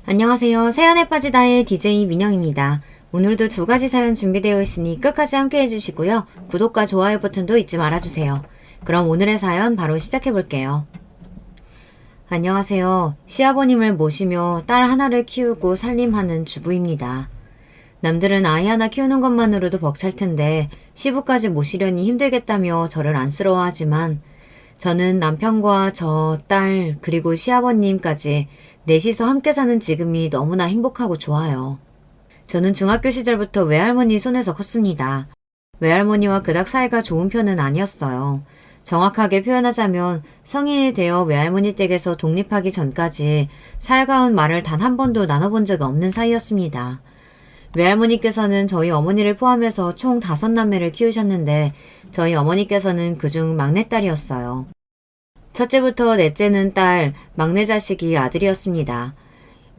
안녕하세요. 사연에 빠지다의 DJ 민영입니다. 오늘도 두 가지 사연 준비되어 있으니 끝까지 함께 해주시고요. 구독과 좋아요 버튼도 잊지 말아주세요. 그럼 오늘의 사연 바로 시작해볼게요. 안녕하세요. 시아버님을 모시며 딸 하나를 키우고 살림하는 주부입니다. 남들은 아이 하나 키우는 것만으로도 벅찰 텐데 시부까지 모시려니 힘들겠다며 저를 안쓰러워하지만 저는 남편과 저, 딸, 그리고 시아버님까지 넷이서 함께 사는 지금이 너무나 행복하고 좋아요. 저는 중학교 시절부터 외할머니 손에서 컸습니다. 외할머니와 그닥 사이가 좋은 편은 아니었어요. 정확하게 표현하자면 성인이 되어 외할머니 댁에서 독립하기 전까지 살가운 말을 단 한 번도 나눠본 적이 없는 사이였습니다. 외할머니께서는 저희 어머니를 포함해서 총 5남매를 키우셨는데 저희 어머니께서는 그중 막내딸이었어요. 첫째부터 넷째는 딸, 막내 자식이 아들이었습니다.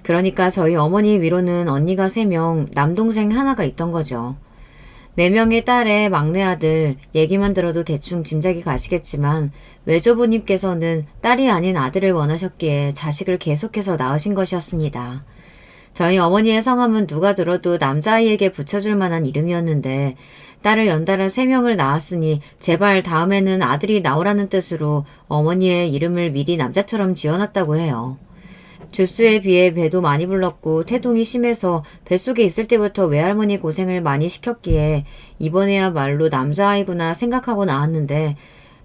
그러니까 저희 어머니 위로는 언니가 3명, 남동생 하나가 있던 거죠. 4명의 딸의 막내 아들, 얘기만 들어도 대충 짐작이 가시겠지만 외조부님께서는 딸이 아닌 아들을 원하셨기에 자식을 계속해서 낳으신 것이었습니다. 저희 어머니의 성함은 누가 들어도 남자아이에게 붙여줄 만한 이름이었는데 딸을 연달아 3명을 낳았으니 제발 다음에는 아들이 나오라는 뜻으로 어머니의 이름을 미리 남자처럼 지어놨다고 해요. 주수에 비해 배도 많이 불렀고 태동이 심해서 뱃속에 있을 때부터 외할머니 고생을 많이 시켰기에 이번에야말로 남자아이구나 생각하고 낳았는데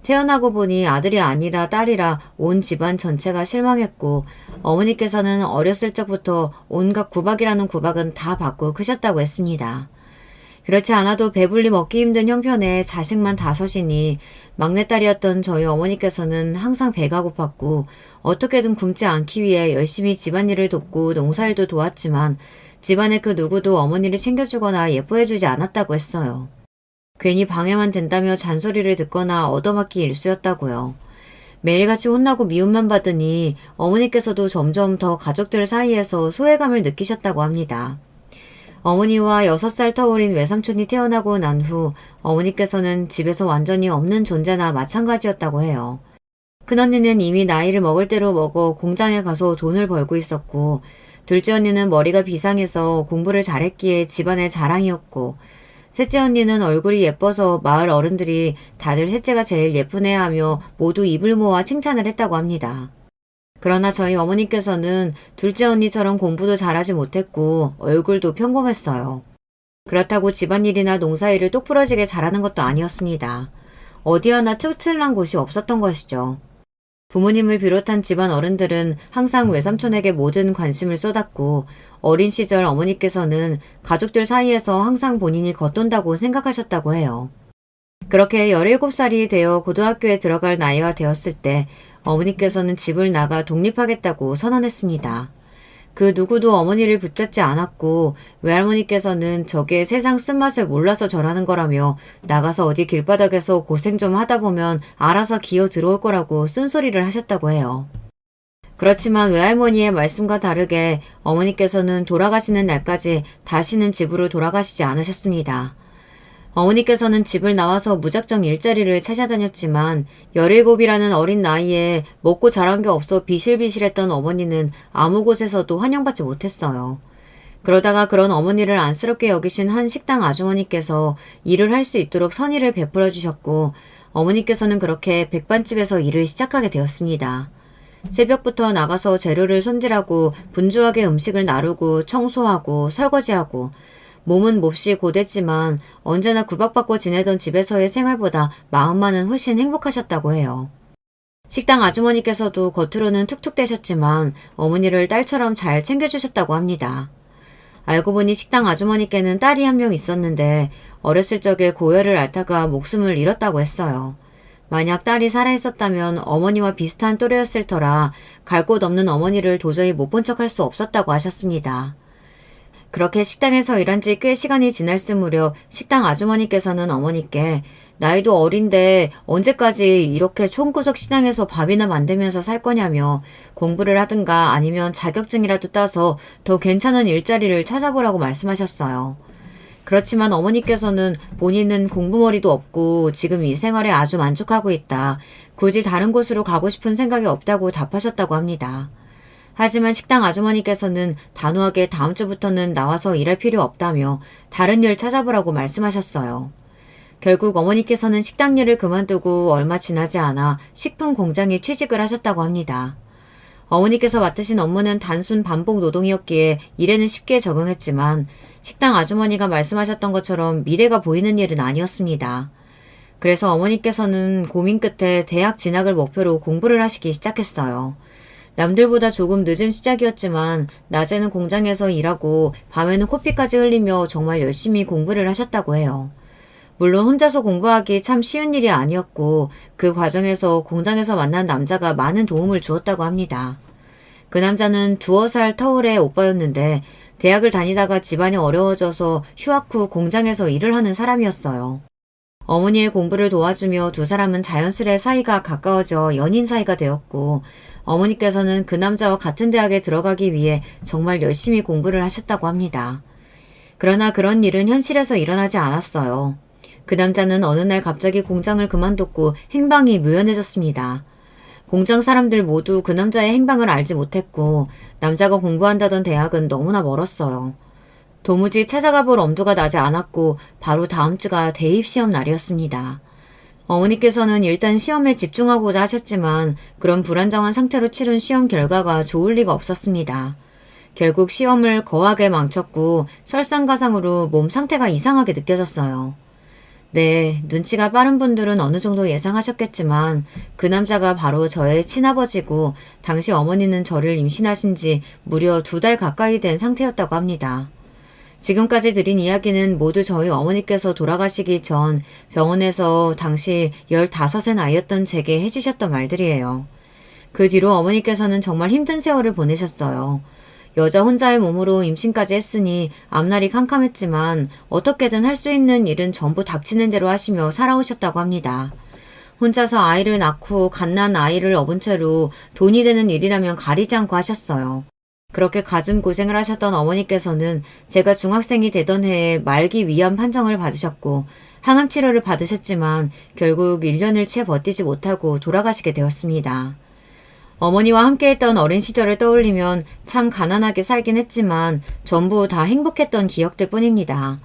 태어나고 보니 아들이 아니라 딸이라 온 집안 전체가 실망했고 어머니께서는 어렸을 적부터 온갖 구박이라는 구박은 다 받고 크셨다고 했습니다. 그렇지 않아도 배불리 먹기 힘든 형편에 자식만 5이니 막내딸이었던 저희 어머니께서는 항상 배가 고팠고 어떻게든 굶지 않기 위해 열심히 집안일을 돕고 농사일도 도왔지만 집안의 그 누구도 어머니를 챙겨주거나 예뻐해주지 않았다고 했어요. 괜히 방해만 된다며 잔소리를 듣거나 얻어맞기 일쑤였다고요. 매일같이 혼나고 미움만 받으니 어머니께서도 점점 더 가족들 사이에서 소외감을 느끼셨다고 합니다. 어머니와 6살 터울인 외삼촌이 태어나고 난 후 어머니께서는 집에서 완전히 없는 존재나 마찬가지였다고 해요. 큰언니는 이미 나이를 먹을 대로 먹어 공장에 가서 돈을 벌고 있었고 둘째 언니는 머리가 비상해서 공부를 잘했기에 집안의 자랑이었고 셋째 언니는 얼굴이 예뻐서 마을 어른들이 다들 셋째가 제일 예쁘네 하며 모두 입을 모아 칭찬을 했다고 합니다. 그러나 저희 어머니께서는 둘째 언니처럼 공부도 잘하지 못했고 얼굴도 평범했어요. 그렇다고 집안일이나 농사일을 똑부러지게 잘하는 것도 아니었습니다. 어디 하나 툭틀난 곳이 없었던 것이죠. 부모님을 비롯한 집안 어른들은 항상 외삼촌에게 모든 관심을 쏟았고 어린 시절 어머니께서는 가족들 사이에서 항상 본인이 겉돈다고 생각하셨다고 해요. 그렇게 17살이 되어 고등학교에 들어갈 나이가 되었을 때 어머니께서는 집을 나가 독립하겠다고 선언했습니다. 그 누구도 어머니를 붙잡지 않았고 외할머니께서는 저게 세상 쓴맛을 몰라서 저라는 거라며 나가서 어디 길바닥에서 고생 좀 하다 보면 알아서 기어 들어올 거라고 쓴소리를 하셨다고 해요. 그렇지만 외할머니의 말씀과 다르게 어머니께서는 돌아가시는 날까지 다시는 집으로 돌아가시지 않으셨습니다. 어머니께서는 집을 나와서 무작정 일자리를 찾아다녔지만 17이라는 어린 나이에 먹고 자란 게 없어 비실비실했던 어머니는 아무 곳에서도 환영받지 못했어요. 그러다가 그런 어머니를 안쓰럽게 여기신 한 식당 아주머니께서 일을 할 수 있도록 선의를 베풀어 주셨고 어머니께서는 그렇게 백반집에서 일을 시작하게 되었습니다. 새벽부터 나가서 재료를 손질하고 분주하게 음식을 나르고 청소하고 설거지하고 몸은 몹시 고됐지만 언제나 구박받고 지내던 집에서의 생활보다 마음만은 훨씬 행복하셨다고 해요. 식당 아주머니께서도 겉으로는 툭툭대셨지만 어머니를 딸처럼 잘 챙겨주셨다고 합니다. 알고 보니 식당 아주머니께는 딸이 1명 있었는데 어렸을 적에 고열을 앓다가 목숨을 잃었다고 했어요. 만약 딸이 살아있었다면 어머니와 비슷한 또래였을 터라 갈 곳 없는 어머니를 도저히 못 본 척할 수 없었다고 하셨습니다. 그렇게 식당에서 일한 지 꽤 시간이 지났을 무렵 식당 아주머니께서는 어머니께 나이도 어린데 언제까지 이렇게 총구석 시장에서 밥이나 만들면서 살 거냐며 공부를 하든가 아니면 자격증이라도 따서 더 괜찮은 일자리를 찾아보라고 말씀하셨어요. 그렇지만 어머니께서는 본인은 공부머리도 없고 지금 이 생활에 아주 만족하고 있다. 굳이 다른 곳으로 가고 싶은 생각이 없다고 답하셨다고 합니다. 하지만 식당 아주머니께서는 단호하게 다음 주부터는 나와서 일할 필요 없다며 다른 일 찾아보라고 말씀하셨어요. 결국 어머니께서는 식당 일을 그만두고 얼마 지나지 않아 식품 공장에 취직을 하셨다고 합니다. 어머니께서 맡으신 업무는 단순 반복 노동이었기에 일에는 쉽게 적응했지만 식당 아주머니가 말씀하셨던 것처럼 미래가 보이는 일은 아니었습니다. 그래서 어머니께서는 고민 끝에 대학 진학을 목표로 공부를 하시기 시작했어요. 남들보다 조금 늦은 시작이었지만 낮에는 공장에서 일하고 밤에는 코피까지 흘리며 정말 열심히 공부를 하셨다고 해요. 물론 혼자서 공부하기 참 쉬운 일이 아니었고 그 과정에서 공장에서 만난 남자가 많은 도움을 주었다고 합니다. 그 남자는 2살 터울의 오빠였는데 대학을 다니다가 집안이 어려워져서 휴학 후 공장에서 일을 하는 사람이었어요. 어머니의 공부를 도와주며 두 사람은 자연스레 사이가 가까워져 연인 사이가 되었고 어머니께서는 그 남자와 같은 대학에 들어가기 위해 정말 열심히 공부를 하셨다고 합니다. 그러나 그런 일은 현실에서 일어나지 않았어요. 그 남자는 어느 날 갑자기 공장을 그만뒀고 행방이 묘연해졌습니다. 공장 사람들 모두 그 남자의 행방을 알지 못했고 남자가 공부한다던 대학은 너무나 멀었어요. 도무지 찾아가 볼 엄두가 나지 않았고 바로 다음 주가 대입시험 날이었습니다. 어머니께서는 일단 시험에 집중하고자 하셨지만 그런 불안정한 상태로 치른 시험 결과가 좋을 리가 없었습니다. 결국 시험을 거하게 망쳤고 설상가상으로 몸 상태가 이상하게 느껴졌어요. 네, 눈치가 빠른 분들은 어느 정도 예상하셨겠지만 그 남자가 바로 저의 친아버지고 당시 어머니는 저를 임신하신 지 무려 2달 가까이 된 상태였다고 합니다. 지금까지 드린 이야기는 모두 저희 어머니께서 돌아가시기 전 병원에서 당시 15의 나이였던 제게 해주셨던 말들이에요. 그 뒤로 어머니께서는 정말 힘든 세월을 보내셨어요. 여자 혼자의 몸으로 임신까지 했으니 앞날이 캄캄했지만 어떻게든 할 수 있는 일은 전부 닥치는 대로 하시며 살아오셨다고 합니다. 혼자서 아이를 낳고 갓난 아이를 업은 채로 돈이 되는 일이라면 가리지 않고 하셨어요. 그렇게 갖은 고생을 하셨던 어머니께서는 제가 중학생이 되던 해에 말기 위암 판정을 받으셨고 항암 치료를 받으셨지만 결국 1년을 채 버티지 못하고 돌아가시게 되었습니다. 어머니와 함께했던 어린 시절을 떠올리면 참 가난하게 살긴 했지만 전부 다 행복했던 기억들 뿐입니다.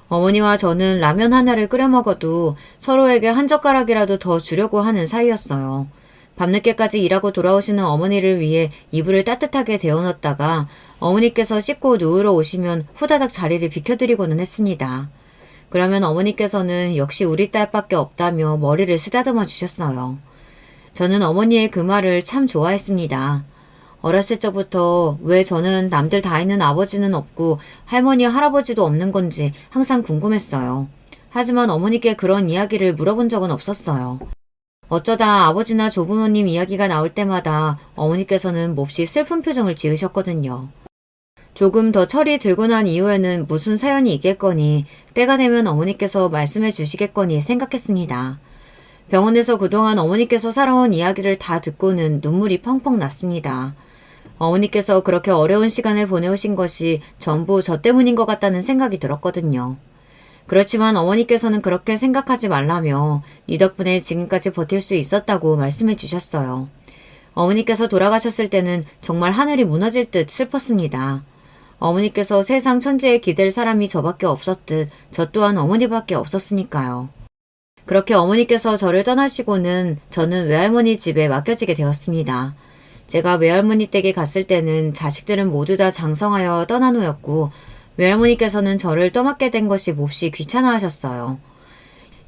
어머니와 저는 라면 하나를 끓여 먹어도 서로에게 한 젓가락이라도 더 주려고 하는 사이였어요. 밤늦게까지 일하고 돌아오시는 어머니를 위해 이불을 따뜻하게 데워놓다가 어머니께서 씻고 누우러 오시면 후다닥 자리를 비켜드리고는 했습니다. 그러면 어머니께서는 역시 우리 딸밖에 없다며 머리를 쓰다듬어 주셨어요. 저는 어머니의 그 말을 참 좋아했습니다. 어렸을 적부터 왜 저는 남들 다 있는 아버지는 없고 할머니, 할아버지도 없는 건지 항상 궁금했어요. 하지만 어머니께 그런 이야기를 물어본 적은 없었어요. 어쩌다 아버지나 조부모님 이야기가 나올 때마다 어머니께서는 몹시 슬픈 표정을 지으셨거든요. 조금 더 철이 들고 난 이후에는 무슨 사연이 있겠거니 때가 되면 어머니께서 말씀해 주시겠거니 생각했습니다. 병원에서 그동안 어머니께서 살아온 이야기를 다 듣고는 눈물이 펑펑 났습니다. 어머니께서 그렇게 어려운 시간을 보내오신 것이 전부 저 때문인 것 같다는 생각이 들었거든요. 그렇지만 어머니께서는 그렇게 생각하지 말라며 네 덕분에 지금까지 버틸 수 있었다고 말씀해 주셨어요. 어머니께서 돌아가셨을 때는 정말 하늘이 무너질 듯 슬펐습니다. 어머니께서 세상 천지에 기댈 사람이 저밖에 없었듯 저 또한 어머니밖에 없었으니까요. 그렇게 어머니께서 저를 떠나시고는 저는 외할머니 집에 맡겨지게 되었습니다. 제가 외할머니 댁에 갔을 때는 자식들은 모두 다 장성하여 떠난 후였고 외할머니께서는 저를 떠맡게 된 것이 몹시 귀찮아하셨어요.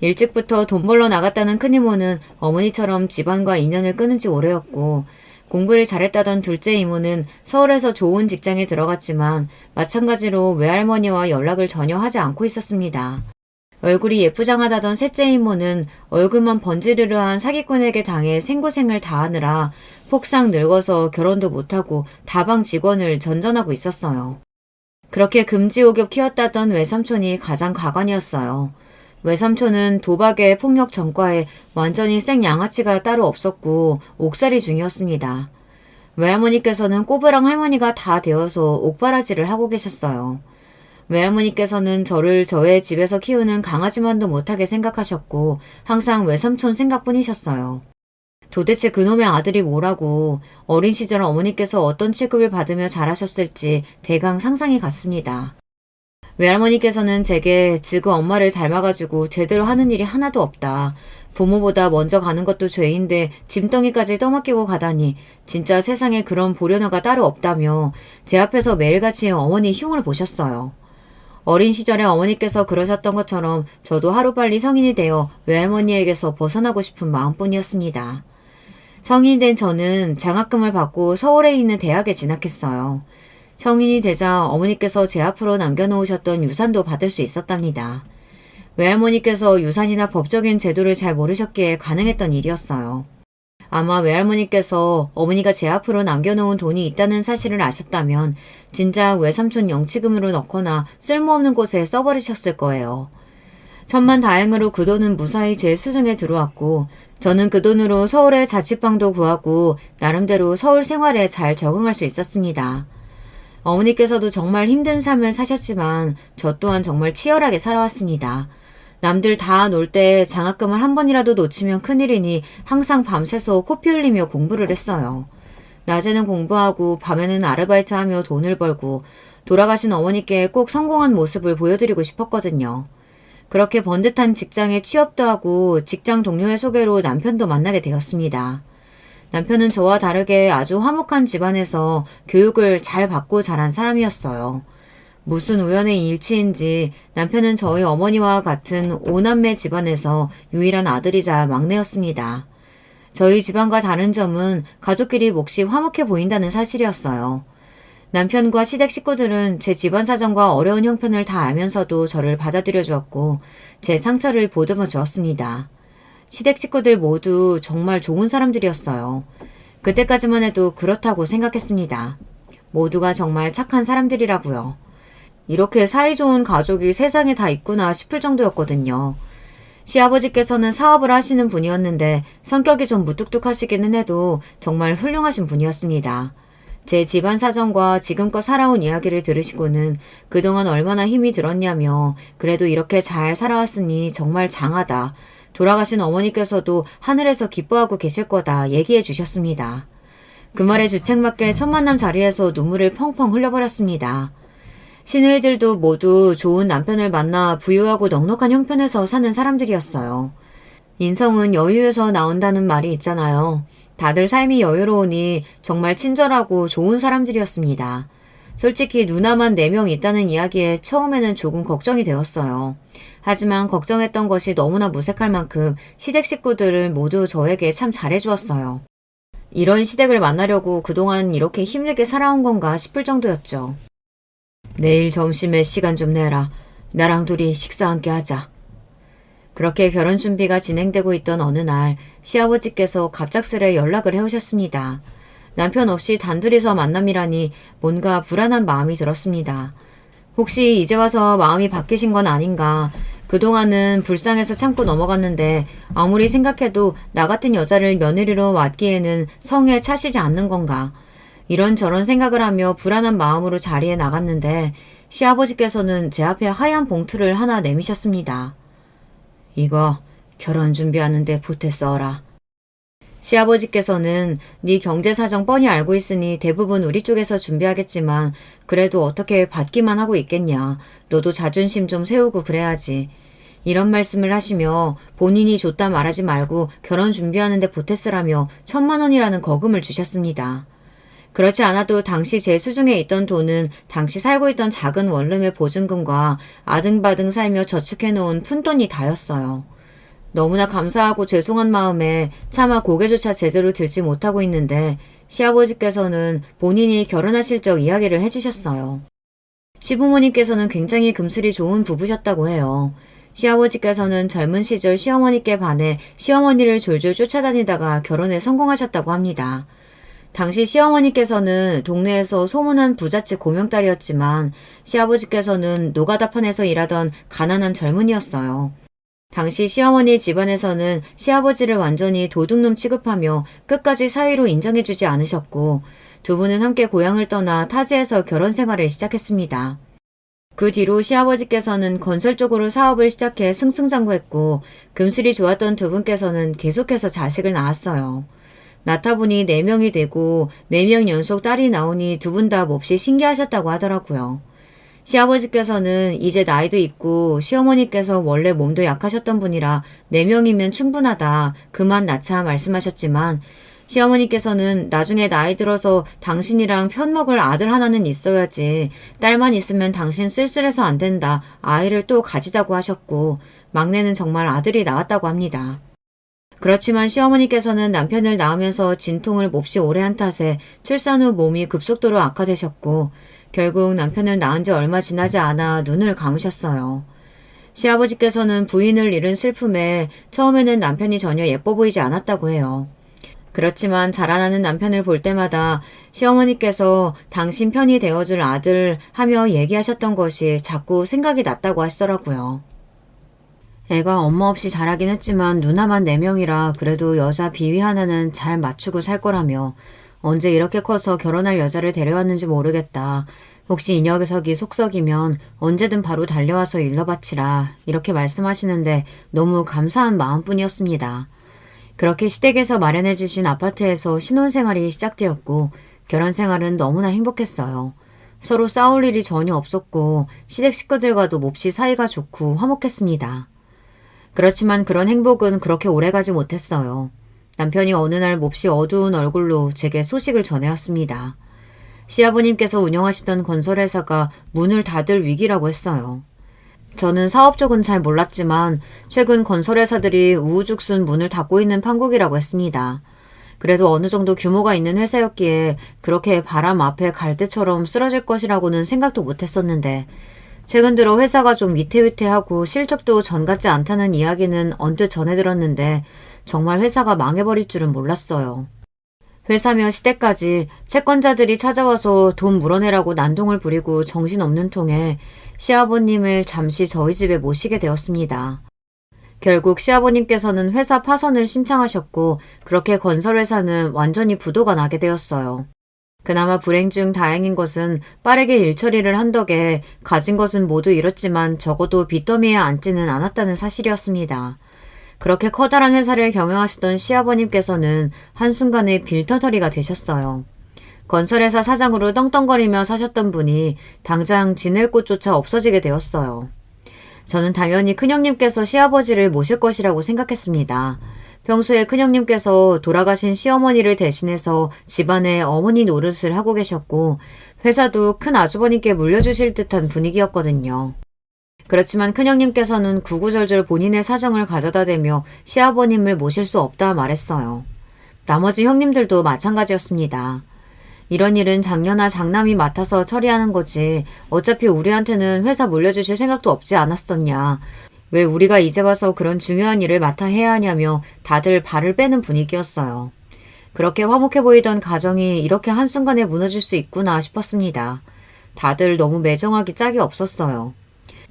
일찍부터 돈 벌러 나갔다는 큰이모는 어머니처럼 집안과 인연을 끊은 지 오래였고 공부를 잘했다던 둘째 이모는 서울에서 좋은 직장에 들어갔지만 마찬가지로 외할머니와 연락을 전혀 하지 않고 있었습니다. 얼굴이 예쁘장하다던 셋째 이모는 얼굴만 번지르르한 사기꾼에게 당해 생고생을 다하느라 폭삭 늙어서 결혼도 못하고 다방 직원을 전전하고 있었어요. 그렇게 금지옥엽 키웠다던 외삼촌이 가장 가관이었어요. 외삼촌은 도박에 폭력 전과에 완전히 생 양아치가 따로 없었고 옥살이 중이었습니다. 외할머니께서는 꼬부랑 할머니가 다 되어서 옥바라지를 하고 계셨어요. 외할머니께서는 저를 저의 집에서 키우는 강아지만도 못하게 생각하셨고 항상 외삼촌 생각뿐이셨어요. 도대체 그놈의 아들이 뭐라고 어린 시절 어머니께서 어떤 취급을 받으며 자라셨을지 대강 상상이 갔습니다. 외할머니께서는 제게 지그 엄마를 닮아가지고 제대로 하는 일이 하나도 없다. 부모보다 먼저 가는 것도 죄인데 짐덩이까지 떠맡기고 가다니 진짜 세상에 그런 보려너가 따로 없다며 제 앞에서 매일같이 어머니 흉을 보셨어요. 어린 시절에 어머니께서 그러셨던 것처럼 저도 하루빨리 성인이 되어 외할머니에게서 벗어나고 싶은 마음뿐이었습니다. 성인이 된 저는 장학금을 받고 서울에 있는 대학에 진학했어요. 성인이 되자 어머니께서 제 앞으로 남겨놓으셨던 유산도 받을 수 있었답니다. 외할머니께서 유산이나 법적인 제도를 잘 모르셨기에 가능했던 일이었어요. 아마 외할머니께서 어머니가 제 앞으로 남겨놓은 돈이 있다는 사실을 아셨다면 진작 외삼촌 영치금으로 넣거나 쓸모없는 곳에 써버리셨을 거예요. 천만다행으로 그 돈은 무사히 제 수중에 들어왔고 저는 그 돈으로 서울에 자취방도 구하고 나름대로 서울 생활에 잘 적응할 수 있었습니다. 어머니께서도 정말 힘든 삶을 사셨지만 저 또한 정말 치열하게 살아왔습니다. 남들 다 놀 때 장학금을 한 번이라도 놓치면 큰일이니 항상 밤새서 코피 흘리며 공부를 했어요. 낮에는 공부하고 밤에는 아르바이트하며 돈을 벌고 돌아가신 어머니께 꼭 성공한 모습을 보여드리고 싶었거든요. 그렇게 번듯한 직장에 취업도 하고 직장 동료의 소개로 남편도 만나게 되었습니다. 남편은 저와 다르게 아주 화목한 집안에서 교육을 잘 받고 자란 사람이었어요. 무슨 우연의 일치인지 남편은 저희 어머니와 같은 오남매 집안에서 유일한 아들이자 막내였습니다. 저희 집안과 다른 점은 가족끼리 몫이 화목해 보인다는 사실이었어요. 남편과 시댁 식구들은 제 집안 사정과 어려운 형편을 다 알면서도 저를 받아들여 주었고 제 상처를 보듬어 주었습니다. 시댁 식구들 모두 정말 좋은 사람들이었어요. 그때까지만 해도 그렇다고 생각했습니다. 모두가 정말 착한 사람들이라고요. 이렇게 사이좋은 가족이 세상에 다 있구나 싶을 정도였거든요. 시아버지께서는 사업을 하시는 분이었는데 성격이 좀 무뚝뚝하시기는 해도 정말 훌륭하신 분이었습니다. 제 집안 사정과 지금껏 살아온 이야기를 들으시고는 그동안 얼마나 힘이 들었냐며 그래도 이렇게 잘 살아왔으니 정말 장하다. 돌아가신 어머니께서도 하늘에서 기뻐하고 계실 거다 얘기해 주셨습니다. 그 말에 주책맞게 첫 만남 자리에서 눈물을 펑펑 흘려버렸습니다. 시누이들도 모두 좋은 남편을 만나 부유하고 넉넉한 형편에서 사는 사람들이었어요. 인성은 여유에서 나온다는 말이 있잖아요. 다들 삶이 여유로우니 정말 친절하고 좋은 사람들이었습니다. 솔직히 누나만 4명 있다는 이야기에 처음에는 조금 걱정이 되었어요. 하지만 걱정했던 것이 너무나 무색할 만큼 시댁 식구들을 모두 저에게 참 잘해주었어요. 이런 시댁을 만나려고 그동안 이렇게 힘들게 살아온 건가 싶을 정도였죠. 내일 점심에 시간 좀 내라. 나랑 둘이 식사 함께 하자. 그렇게 결혼 준비가 진행되고 있던 어느 날 시아버지께서 갑작스레 연락을 해오셨습니다. 남편 없이 단둘이서 만남이라니 뭔가 불안한 마음이 들었습니다. 혹시 이제 와서 마음이 바뀌신 건 아닌가. 그동안은 불쌍해서 참고 넘어갔는데 아무리 생각해도 나 같은 여자를 며느리로 맡기에는 성에 차시지 않는 건가. 이런저런 생각을 하며 불안한 마음으로 자리에 나갔는데 시아버지께서는 제 앞에 하얀 봉투를 하나 내미셨습니다. 이거 결혼 준비하는데 보태 써라. 시아버지께서는 네 경제 사정 뻔히 알고 있으니 대부분 우리 쪽에서 준비하겠지만 그래도 어떻게 받기만 하고 있겠냐. 너도 자존심 좀 세우고 그래야지. 이런 말씀을 하시며 본인이 줬다 말하지 말고 결혼 준비하는데 보태 쓰라며 1,000만 원이라는 거금을 주셨습니다. 그렇지 않아도 당시 제 수중에 있던 돈은 당시 살고 있던 작은 원룸의 보증금과 아등바등 살며 저축해놓은 푼돈이 다였어요. 너무나 감사하고 죄송한 마음에 차마 고개조차 제대로 들지 못하고 있는데 시아버지께서는 본인이 결혼하실 적 이야기를 해주셨어요. 시부모님께서는 굉장히 금슬이 좋은 부부셨다고 해요. 시아버지께서는 젊은 시절 시어머니께 반해 시어머니를 졸졸 쫓아다니다가 결혼에 성공하셨다고 합니다. 당시 시어머니께서는 동네에서 소문난 부잣집 고명딸이었지만 시아버지께서는 노가다판에서 일하던 가난한 젊은이였어요. 당시 시어머니 집안에서는 시아버지를 완전히 도둑놈 취급하며 끝까지 사위로 인정해주지 않으셨고 두 분은 함께 고향을 떠나 타지에서 결혼 생활을 시작했습니다. 그 뒤로 시아버지께서는 건설 쪽으로 사업을 시작해 승승장구했고 금슬이 좋았던 두 분께서는 계속해서 자식을 낳았어요. 낳다보니 4명이 되고 4명 연속 딸이 나오니 두 분 다 몹시 신기하셨다고 하더라고요. 시아버지께서는 이제 나이도 있고 시어머니께서 원래 몸도 약하셨던 분이라 4명이면 충분하다. 그만 낳자 말씀하셨지만 시어머니께서는 나중에 나이 들어서 당신이랑 편먹을 아들 하나는 있어야지. 딸만 있으면 당신 쓸쓸해서 안 된다. 아이를 또 가지자고 하셨고 막내는 정말 아들이 나왔다고 합니다. 그렇지만 시어머니께서는 남편을 낳으면서 진통을 몹시 오래 한 탓에 출산 후 몸이 급속도로 악화되셨고 결국 남편을 낳은 지 얼마 지나지 않아 눈을 감으셨어요. 시아버지께서는 부인을 잃은 슬픔에 처음에는 남편이 전혀 예뻐 보이지 않았다고 해요. 그렇지만 자라나는 남편을 볼 때마다 시어머니께서 당신 편이 되어줄 아들 하며 얘기하셨던 것이 자꾸 생각이 났다고 하시더라고요. 애가 엄마 없이 자라긴 했지만 누나만 4명이라 그래도 여자 비위 하나는 잘 맞추고 살 거라며 언제 이렇게 커서 결혼할 여자를 데려왔는지 모르겠다. 혹시 이 녀석이 속썩이면 언제든 바로 달려와서 일러바치라. 이렇게 말씀하시는데 너무 감사한 마음뿐이었습니다. 그렇게 시댁에서 마련해 주신 아파트에서 신혼생활이 시작되었고 결혼 생활은 너무나 행복했어요. 서로 싸울 일이 전혀 없었고 시댁 식구들과도 몹시 사이가 좋고 화목했습니다. 그렇지만 그런 행복은 그렇게 오래가지 못했어요. 남편이 어느 날 몹시 어두운 얼굴로 제게 소식을 전해왔습니다. 시아버님께서 운영하시던 건설회사가 문을 닫을 위기라고 했어요. 저는 사업 쪽은 잘 몰랐지만 최근 건설회사들이 우후죽순 문을 닫고 있는 판국이라고 했습니다. 그래도 어느 정도 규모가 있는 회사였기에 그렇게 바람 앞에 갈대처럼 쓰러질 것이라고는 생각도 못했었는데 최근 들어 회사가 좀 위태위태하고 실적도 전 같지 않다는 이야기는 언뜻 전해 들었는데 정말 회사가 망해버릴 줄은 몰랐어요. 회사며 시댁까지 채권자들이 찾아와서 돈 물어내라고 난동을 부리고 정신없는 통에 시아버님을 잠시 저희 집에 모시게 되었습니다. 결국 시아버님께서는 회사 파산을 신청하셨고 그렇게 건설회사는 완전히 부도가 나게 되었어요. 그나마 불행 중 다행인 것은 빠르게 일처리를 한 덕에 가진 것은 모두 잃었지만 적어도 빚더미에 앉지는 않았다는 사실이었습니다. 그렇게 커다란 회사를 경영하시던 시아버님께서는 한순간에 빌터터리가 되셨어요. 건설회사 사장으로 떵떵거리며 사셨던 분이 당장 지낼 곳조차 없어지게 되었어요. 저는 당연히 큰형님께서 시아버지를 모실 것이라고 생각했습니다. 평소에 큰형님께서 돌아가신 시어머니를 대신해서 집안의 어머니 노릇을 하고 계셨고 회사도 큰 아주버님께 물려주실 듯한 분위기였거든요. 그렇지만 큰형님께서는 구구절절 본인의 사정을 가져다 대며 시아버님을 모실 수 없다 말했어요. 나머지 형님들도 마찬가지였습니다. 이런 일은 장녀나 장남이 맡아서 처리하는 거지 어차피 우리한테는 회사 물려주실 생각도 없지 않았었냐. 왜 우리가 이제 와서 그런 중요한 일을 맡아 해야 하냐며 다들 발을 빼는 분위기였어요. 그렇게 화목해 보이던 가정이 이렇게 한순간에 무너질 수 있구나 싶었습니다. 다들 너무 매정하기 짝이 없었어요.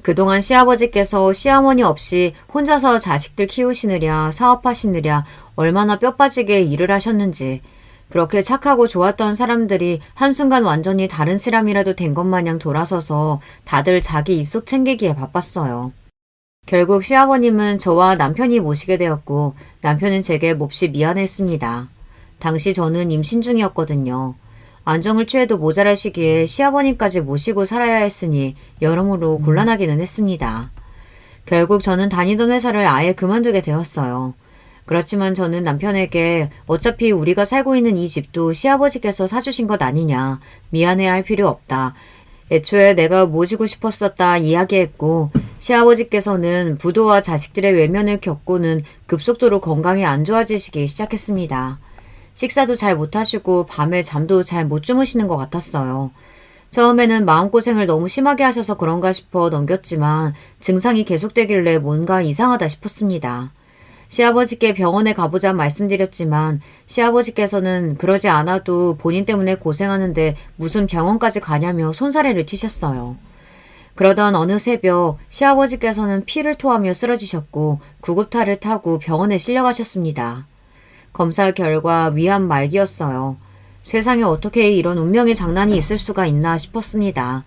그동안 시아버지께서 시어머니 없이 혼자서 자식들 키우시느랴 사업하시느랴 얼마나 뼈 빠지게 일을 하셨는지 그렇게 착하고 좋았던 사람들이 한순간 완전히 다른 사람이라도 된 것 마냥 돌아서서 다들 자기 이속 챙기기에 바빴어요. 결국 시아버님은 저와 남편이 모시게 되었고 남편은 제게 몹시 미안했습니다. 당시 저는 임신 중이었거든요. 안정을 취해도 모자랄 시기에 시아버님까지 모시고 살아야 했으니 여러모로 곤란하기는 했습니다. 결국 저는 다니던 회사를 아예 그만두게 되었어요. 그렇지만 저는 남편에게 어차피 우리가 살고 있는 이 집도 시아버지께서 사주신 것 아니냐. 미안해할 필요 없다. 애초에 내가 모시고 싶었었다 이야기했고 시아버지께서는 부도와 자식들의 외면을 겪고는 급속도로 건강이 안 좋아지시기 시작했습니다. 식사도 잘 못하시고 밤에 잠도 잘 못 주무시는 것 같았어요. 처음에는 마음고생을 너무 심하게 하셔서 그런가 싶어 넘겼지만 증상이 계속되길래 뭔가 이상하다 싶었습니다. 시아버지께 병원에 가보자 말씀드렸지만 시아버지께서는 그러지 않아도 본인 때문에 고생하는데 무슨 병원까지 가냐며 손사래를 치셨어요. 그러던 어느 새벽 시아버지께서는 피를 토하며 쓰러지셨고 구급차를 타고 병원에 실려가셨습니다. 검사 결과 위암 말기였어요. 세상에 어떻게 이런 운명의 장난이 있을 수가 있나 싶었습니다.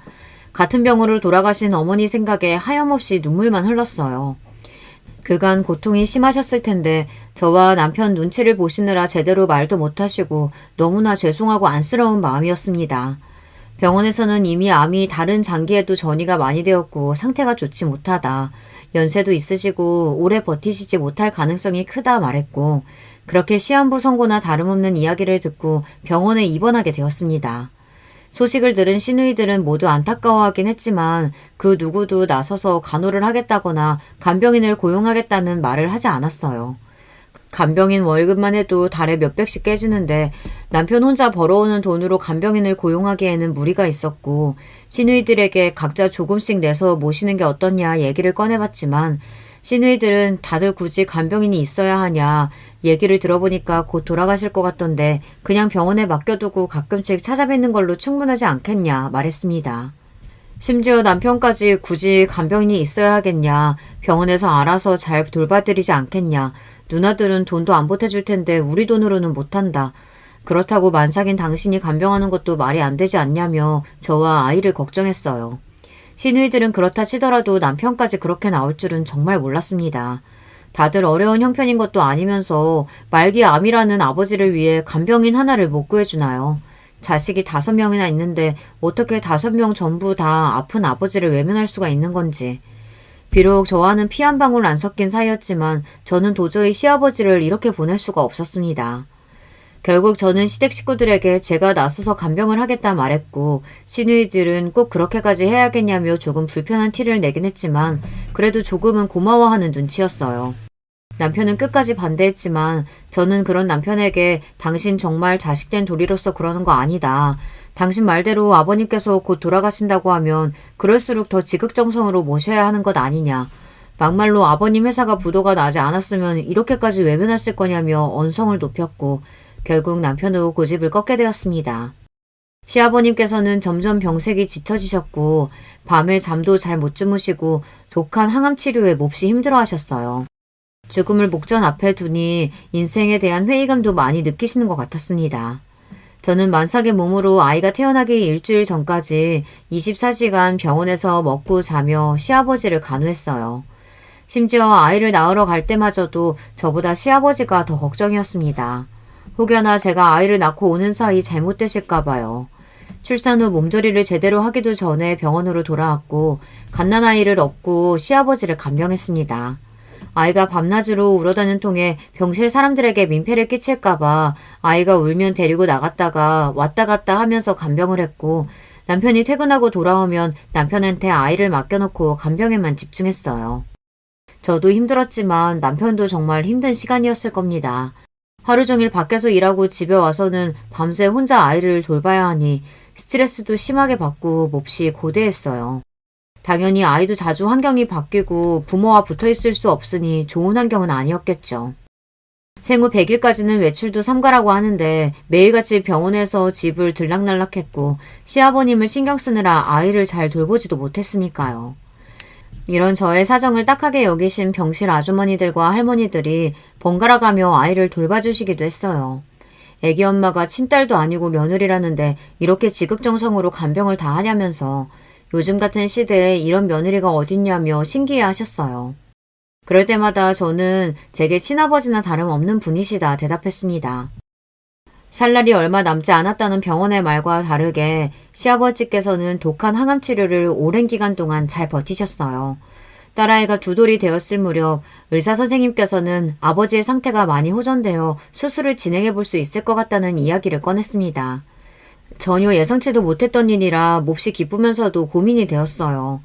같은 병으로 돌아가신 어머니 생각에 하염없이 눈물만 흘렀어요. 그간 고통이 심하셨을 텐데 저와 남편 눈치를 보시느라 제대로 말도 못하시고 너무나 죄송하고 안쓰러운 마음이었습니다. 병원에서는 이미 암이 다른 장기에도 전이가 많이 되었고 상태가 좋지 못하다. 연세도 있으시고 오래 버티시지 못할 가능성이 크다 말했고 그렇게 시한부 선고나 다름없는 이야기를 듣고 병원에 입원하게 되었습니다. 소식을 들은 시누이들은 모두 안타까워하긴 했지만 그 누구도 나서서 간호를 하겠다거나 간병인을 고용하겠다는 말을 하지 않았어요. 간병인 월급만 해도 달에 몇백씩 깨지는데 남편 혼자 벌어오는 돈으로 간병인을 고용하기에는 무리가 있었고 시누이들에게 각자 조금씩 내서 모시는 게 어떻냐 얘기를 꺼내봤지만 시누이들은 다들 굳이 간병인이 있어야 하냐 얘기를 들어보니까 곧 돌아가실 것 같던데 그냥 병원에 맡겨두고 가끔씩 찾아뵙는 걸로 충분하지 않겠냐 말했습니다. 심지어 남편까지 굳이 간병인이 있어야 하겠냐, 병원에서 알아서 잘 돌봐드리지 않겠냐, 누나들은 돈도 안 보태줄 텐데 우리 돈으로는 못한다. 그렇다고 만삭인 당신이 간병하는 것도 말이 안 되지 않냐며 저와 아이를 걱정했어요. 시누이들은 그렇다 치더라도 남편까지 그렇게 나올 줄은 정말 몰랐습니다. 다들 어려운 형편인 것도 아니면서 말기 암이라는 아버지를 위해 간병인 하나를 못 구해주나요? 자식이 5명이나 있는데 어떻게 5명 전부 다 아픈 아버지를 외면할 수가 있는 건지. 비록 저와는 피 한 방울 안 섞인 사이였지만 저는 도저히 시아버지를 이렇게 보낼 수가 없었습니다. 결국 저는 시댁 식구들에게 제가 나서서 간병을 하겠다 말했고 시누이들은 꼭 그렇게까지 해야겠냐며 조금 불편한 티를 내긴 했지만 그래도 조금은 고마워하는 눈치였어요. 남편은 끝까지 반대했지만 저는 그런 남편에게 당신 정말 자식된 도리로서 그러는 거 아니다. 당신 말대로 아버님께서 곧 돌아가신다고 하면 그럴수록 더 지극정성으로 모셔야 하는 것 아니냐. 막말로 아버님 회사가 부도가 나지 않았으면 이렇게까지 외면했을 거냐며 언성을 높였고 결국 남편도 고집을 꺾게 되었습니다. 시아버님께서는 점점 병색이 짙어지셨고 밤에 잠도 잘 못 주무시고 독한 항암 치료에 몹시 힘들어하셨어요. 죽음을 목전 앞에 두니 인생에 대한 회의감도 많이 느끼시는 것 같았습니다. 저는 만삭의 몸으로 아이가 태어나기 일주일 전까지 24시간 병원에서 먹고 자며 시아버지를 간호했어요. 심지어 아이를 낳으러 갈 때마저도 저보다 시아버지가 더 걱정이었습니다. 혹여나 제가 아이를 낳고 오는 사이 잘못되실까봐요. 출산 후 몸조리를 제대로 하기도 전에 병원으로 돌아왔고 갓난아이를 업고 시아버지를 간병했습니다. 아이가 밤낮으로 울어다는 통에 병실 사람들에게 민폐를 끼칠까봐 아이가 울면 데리고 나갔다가 왔다 갔다 하면서 간병을 했고 남편이 퇴근하고 돌아오면 남편한테 아이를 맡겨놓고 간병에만 집중했어요. 저도 힘들었지만 남편도 정말 힘든 시간이었을 겁니다. 하루 종일 밖에서 일하고 집에 와서는 밤새 혼자 아이를 돌봐야 하니 스트레스도 심하게 받고 몹시 고대했어요. 당연히 아이도 자주 환경이 바뀌고 부모와 붙어있을 수 없으니 좋은 환경은 아니었겠죠. 생후 100일까지는 외출도 삼가라고 하는데 매일같이 병원에서 집을 들락날락했고 시아버님을 신경 쓰느라 아이를 잘 돌보지도 못했으니까요. 이런 저의 사정을 딱하게 여기신 병실 아주머니들과 할머니들이 번갈아가며 아이를 돌봐주시기도 했어요. 애기 엄마가 친딸도 아니고 며느리라는데 이렇게 지극정성으로 간병을 다 하냐면서 요즘 같은 시대에 이런 며느리가 어딨냐며 신기해 하셨어요. 그럴 때마다 저는 제게 친아버지나 다름없는 분이시다 대답했습니다. 살 날이 얼마 남지 않았다는 병원의 말과 다르게 시아버지께서는 독한 항암 치료를 오랜 기간 동안 잘 버티셨어요. 딸아이가 2돌이 되었을 무렵 의사 선생님께서는 아버지의 상태가 많이 호전되어 수술을 진행해 볼 수 있을 것 같다는 이야기를 꺼냈습니다. 전혀 예상치도 못했던 일이라 몹시 기쁘면서도 고민이 되었어요.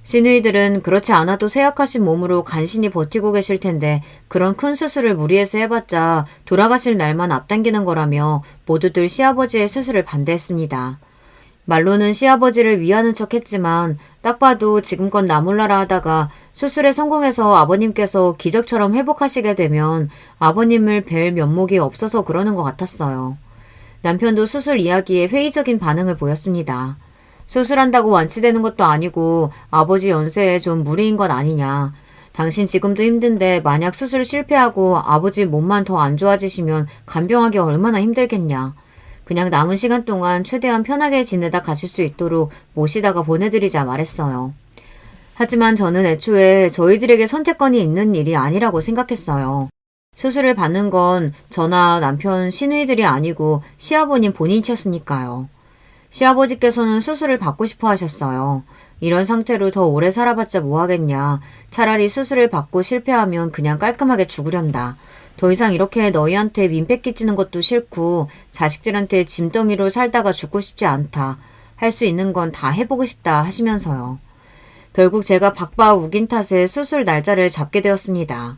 시누이들은 그렇지 않아도 쇠약하신 몸으로 간신히 버티고 계실 텐데 그런 큰 수술을 무리해서 해봤자 돌아가실 날만 앞당기는 거라며 모두들 시아버지의 수술을 반대했습니다. 말로는 시아버지를 위하는 척 했지만 딱 봐도 지금껏 나 몰라라 하다가 수술에 성공해서 아버님께서 기적처럼 회복하시게 되면 아버님을 뵐 면목이 없어서 그러는 것 같았어요. 남편도 수술 이야기에 회의적인 반응을 보였습니다. 수술한다고 완치되는 것도 아니고 아버지 연세에 좀 무리인 것 아니냐. 당신 지금도 힘든데 만약 수술 실패하고 아버지 몸만 더 안 좋아지시면 간병하기 얼마나 힘들겠냐. 그냥 남은 시간 동안 최대한 편하게 지내다 가실 수 있도록 모시다가 보내드리자 말했어요. 하지만 저는 애초에 저희들에게 선택권이 있는 일이 아니라고 생각했어요. 수술을 받는 건 저나 남편 시누이들이 아니고 시아버님 본인이셨으니까요. 시아버지께서는 수술을 받고 싶어 하셨어요. 이런 상태로 더 오래 살아봤자 뭐하겠냐. 차라리 수술을 받고 실패하면 그냥 깔끔하게 죽으련다. 더 이상 이렇게 너희한테 민폐 끼치는 것도 싫고 자식들한테 짐덩이로 살다가 죽고 싶지 않다. 할 수 있는 건 다 해보고 싶다 하시면서요. 결국 제가 박박 우긴 탓에 수술 날짜를 잡게 되었습니다.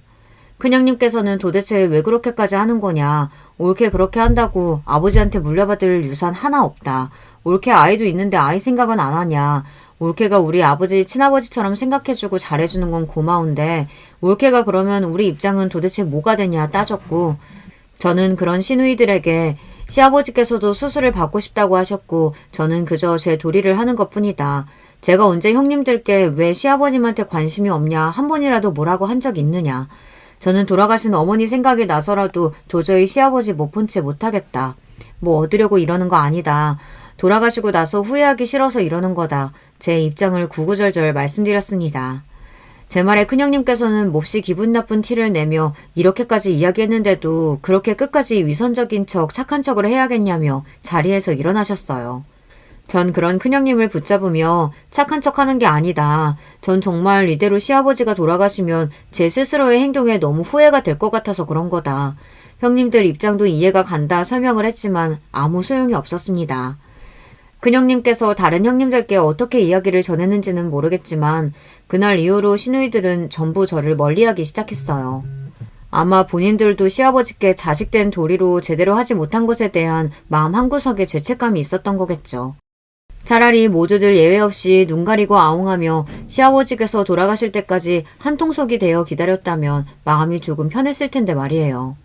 큰형님께서는 도대체 왜 그렇게까지 하는 거냐. 옳게 그렇게 한다고 아버지한테 물려받을 유산 하나 없다. 옳게 아이도 있는데 아이 생각은 안 하냐. 옳게가 우리 아버지 친아버지처럼 생각해주고 잘해주는 건 고마운데 옳게가 그러면 우리 입장은 도대체 뭐가 되냐 따졌고 저는 그런 시누이들에게 시아버지께서도 수술을 받고 싶다고 하셨고 저는 그저 제 도리를 하는 것뿐이다. 제가 언제 형님들께 왜 시아버님한테 관심이 없냐 한 번이라도 뭐라고 한 적 있느냐. 저는 돌아가신 어머니 생각이 나서라도 도저히 시아버지 못 본 채 못하겠다. 뭐 얻으려고 이러는 거 아니다. 돌아가시고 나서 후회하기 싫어서 이러는 거다. 제 입장을 구구절절 말씀드렸습니다. 제 말에 큰형님께서는 몹시 기분 나쁜 티를 내며 이렇게까지 이야기했는데도 그렇게 끝까지 위선적인 척 착한 척을 해야겠냐며 자리에서 일어나셨어요. 전 그런 큰형님을 붙잡으며 착한 척하는 게 아니다. 전 정말 이대로 시아버지가 돌아가시면 제 스스로의 행동에 너무 후회가 될 것 같아서 그런 거다. 형님들 입장도 이해가 간다 설명을 했지만 아무 소용이 없었습니다. 큰형님께서 다른 형님들께 어떻게 이야기를 전했는지는 모르겠지만 그날 이후로 시누이들은 전부 저를 멀리하기 시작했어요. 아마 본인들도 시아버지께 자식된 도리로 제대로 하지 못한 것에 대한 마음 한구석에 죄책감이 있었던 거겠죠. 차라리 모두들 예외 없이 눈 가리고 아웅하며 시아버지께서 돌아가실 때까지 한통속이 되어 기다렸다면 마음이 조금 편했을 텐데 말이에요.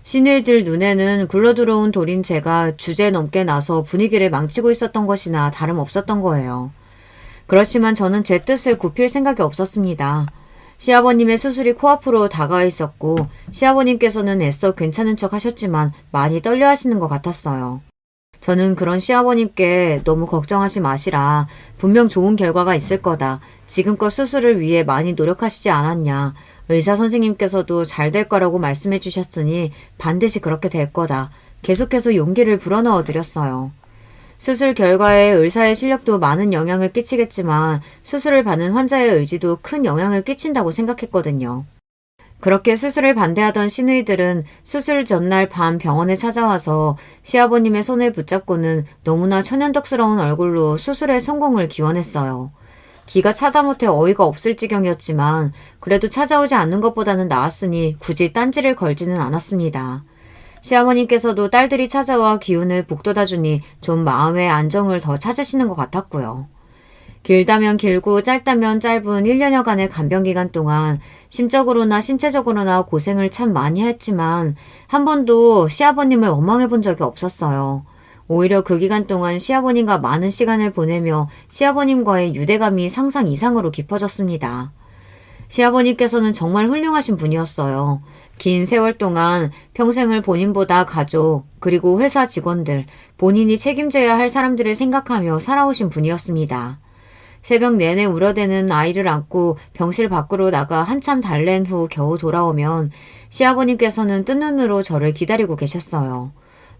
시누이들 눈에는 굴러들어온 돌인 제가 주제 넘게 나서 분위기를 망치고 있었던 것이나 다름없었던 거예요. 그렇지만 저는 제 뜻을 굽힐 생각이 없었습니다. 시아버님의 수술이 코앞으로 다가와 있었고 시아버님께서는 애써 괜찮은 척 하셨지만 많이 떨려 하시는 것 같았어요. 저는 그런 시아버님께 너무 걱정하지 마시라. 분명 좋은 결과가 있을 거다. 지금껏 수술을 위해 많이 노력하시지 않았냐. 의사 선생님께서도 잘 될 거라고 말씀해 주셨으니 반드시 그렇게 될 거다. 계속해서 용기를 불어넣어 드렸어요. 수술 결과에 의사의 실력도 많은 영향을 끼치겠지만 수술을 받는 환자의 의지도 큰 영향을 끼친다고 생각했거든요. 그렇게 수술을 반대하던 시누이들은 수술 전날 밤 병원에 찾아와서 시아버님의 손을 붙잡고는 너무나 천연덕스러운 얼굴로 수술의 성공을 기원했어요. 기가 차다 못해 어이가 없을 지경이었지만 그래도 찾아오지 않는 것보다는 나았으니 굳이 딴지를 걸지는 않았습니다. 시아버님께서도 딸들이 찾아와 기운을 북돋아주니 좀 마음의 안정을 더 찾으시는 것 같았고요. 길다면 길고 짧다면 짧은 1년여간의 간병기간 동안 심적으로나 신체적으로나 고생을 참 많이 했지만 한 번도 시아버님을 원망해 본 적이 없었어요. 오히려 그 기간 동안 시아버님과 많은 시간을 보내며 시아버님과의 유대감이 상상 이상으로 깊어졌습니다. 시아버님께서는 정말 훌륭하신 분이었어요. 긴 세월 동안 평생을 본인보다 가족, 그리고 회사 직원들, 본인이 책임져야 할 사람들을 생각하며 살아오신 분이었습니다. 새벽 내내 울어대는 아이를 안고 병실 밖으로 나가 한참 달랜 후 겨우 돌아오면 시아버님께서는 뜬 눈으로 저를 기다리고 계셨어요.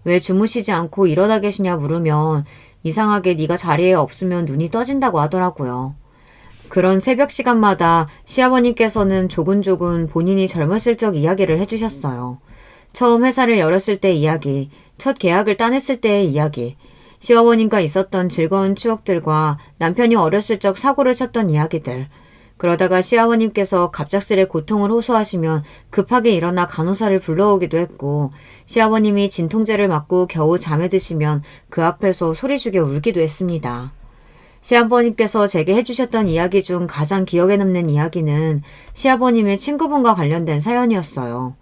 왜 주무시지 않고 일어나 계시냐 물으면 이상하게 네가 자리에 없으면 눈이 떠진다고 하더라고요. 그런 새벽 시간마다 시아버님께서는 조근조근 본인이 젊었을 적 이야기를 해주셨어요. 처음 회사를 열었을 때 이야기, 첫 계약을 따냈을 때의 이야기, 시어머님과 있었던 즐거운 추억들과 남편이 어렸을 적 사고를 쳤던 이야기들. 그러다가 시아버님께서 갑작스레 고통을 호소하시면 급하게 일어나 간호사를 불러오기도 했고 시아버님이 진통제를 맞고 겨우 잠에 드시면 그 앞에서 소리죽여 울기도 했습니다. 시아버님께서 제게 해주셨던 이야기 중 가장 기억에 남는 이야기는 시아버님의 친구분과 관련된 사연이었어요.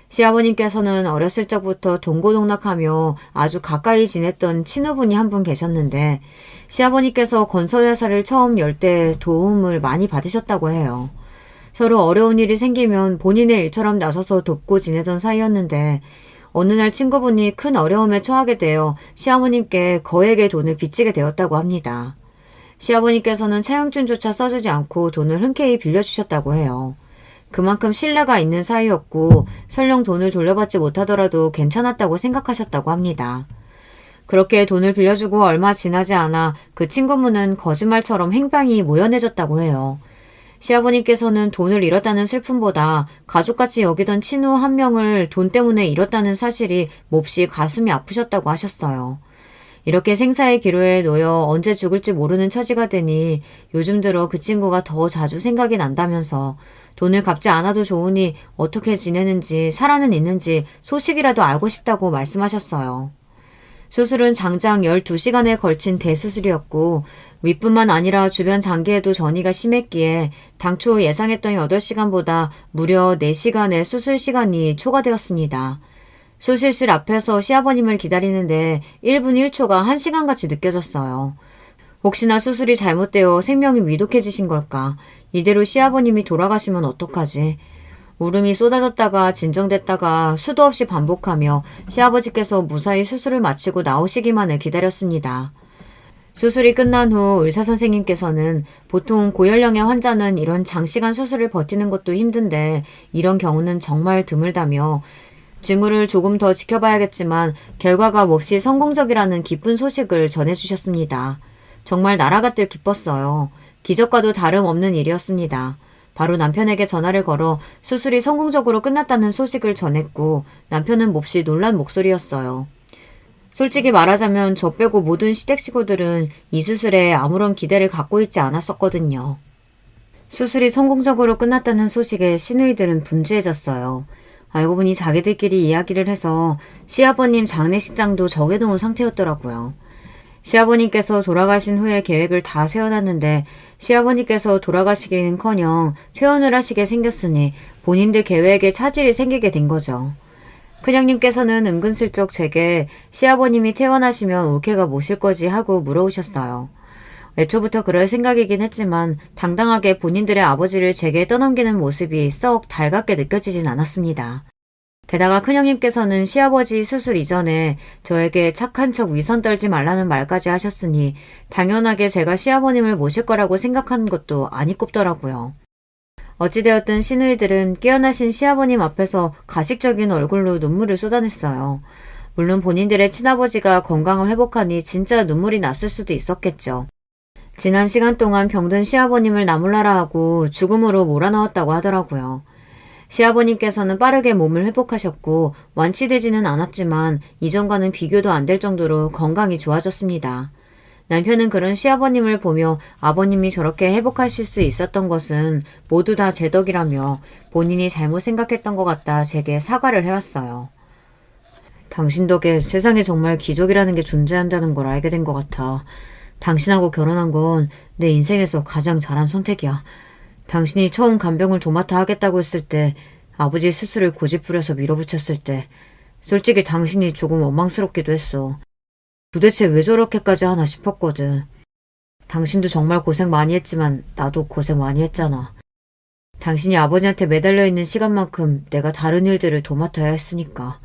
시아버님께서는 어렸을 적부터 동고동락하며 아주 가까이 지냈던 친후분이 한 분 계셨는데 시아버님께서 건설회사를 처음 열 때 도움을 많이 받으셨다고 해요. 서로 어려운 일이 생기면 본인의 일처럼 나서서 돕고 지내던 사이였는데 어느 날 친구분이 큰 어려움에 처하게 되어 시아버님께 거액의 돈을 빚지게 되었다고 합니다. 시아버님께서는 차용증조차 써주지 않고 돈을 흔쾌히 빌려주셨다고 해요. 그만큼 신뢰가 있는 사이였고 설령 돈을 돌려받지 못하더라도 괜찮았다고 생각하셨다고 합니다. 그렇게 돈을 빌려주고 얼마 지나지 않아 그 친구분은 거짓말처럼 행방이 모연해졌다고 해요. 시아버님께서는 돈을 잃었다는 슬픔보다 가족같이 여기던 친구 한 명을 돈 때문에 잃었다는 사실이 몹시 가슴이 아프셨다고 하셨어요. 이렇게 생사의 기로에 놓여 언제 죽을지 모르는 처지가 되니 요즘 들어 그 친구가 더 자주 생각이 난다면서 돈을 갚지 않아도 좋으니 어떻게 지내는지 살아는 있는지 소식이라도 알고 싶다고 말씀하셨어요. 수술은 장장 12시간에 걸친 대수술이었고 윗뿐만 아니라 주변 장기에도 전이가 심했기에 당초 예상했던 8시간보다 무려 4시간의 수술 시간이 초과되었습니다. 수술실 앞에서 시아버님을 기다리는데 1분 1초가 1시간같이 느껴졌어요. 혹시나 수술이 잘못되어 생명이 위독해지신 걸까? 이대로 시아버님이 돌아가시면 어떡하지? 울음이 쏟아졌다가 진정됐다가 수도 없이 반복하며 시아버지께서 무사히 수술을 마치고 나오시기만을 기다렸습니다. 수술이 끝난 후 의사선생님께서는 보통 고연령의 환자는 이런 장시간 수술을 버티는 것도 힘든데 이런 경우는 정말 드물다며 징후를 조금 더 지켜봐야겠지만 결과가 몹시 성공적이라는 기쁜 소식을 전해주셨습니다. 정말 날아갔들 기뻤어요. 기적과도 다름없는 일이었습니다. 바로 남편에게 전화를 걸어 수술이 성공적으로 끝났다는 소식을 전했고 남편은 몹시 놀란 목소리였어요. 솔직히 말하자면 저 빼고 모든 시댁 식구들은 이 수술에 아무런 기대를 갖고 있지 않았었거든요. 수술이 성공적으로 끝났다는 소식에 시누이들은 분주해졌어요. 알고 보니 자기들끼리 이야기를 해서 시아버님 장례식장도 정해놓은 상태였더라고요. 시아버님께서 돌아가신 후에 계획을 다 세워놨는데 시아버님께서 돌아가시기는커녕 퇴원을 하시게 생겼으니 본인들 계획에 차질이 생기게 된 거죠. 큰형님께서는 은근슬쩍 제게 시아버님이 퇴원하시면 올케가 모실 거지 하고 물어오셨어요. 애초부터 그럴 생각이긴 했지만 당당하게 본인들의 아버지를 제게 떠넘기는 모습이 썩 달갑게 느껴지진 않았습니다. 게다가 큰형님께서는 시아버지 수술 이전에 저에게 착한 척 위선 떨지 말라는 말까지 하셨으니 당연하게 제가 시아버님을 모실 거라고 생각한 것도 아니 꼽더라고요. 어찌되었든 시누이들은 깨어나신 시아버님 앞에서 가식적인 얼굴로 눈물을 쏟아냈어요. 물론 본인들의 친아버지가 건강을 회복하니 진짜 눈물이 났을 수도 있었겠죠. 지난 시간 동안 병든 시아버님을 나몰라라 하고 죽음으로 몰아넣었다고 하더라고요. 시아버님께서는 빠르게 몸을 회복하셨고 완치되지는 않았지만 이전과는 비교도 안 될 정도로 건강이 좋아졌습니다. 남편은 그런 시아버님을 보며 아버님이 저렇게 회복하실 수 있었던 것은 모두 다 제 덕이라며 본인이 잘못 생각했던 것 같다 제게 사과를 해왔어요. 당신 덕에 세상에 정말 기적이라는 게 존재한다는 걸 알게 된 것 같아. 당신하고 결혼한 건 내 인생에서 가장 잘한 선택이야. 당신이 처음 간병을 도맡아 하겠다고 했을 때 아버지 수술을 고집부려서 밀어붙였을 때 솔직히 당신이 조금 원망스럽기도 했어. 도대체 왜 저렇게까지 하나 싶었거든. 당신도 정말 고생 많이 했지만 나도 고생 많이 했잖아. 당신이 아버지한테 매달려 있는 시간만큼 내가 다른 일들을 도맡아야 했으니까.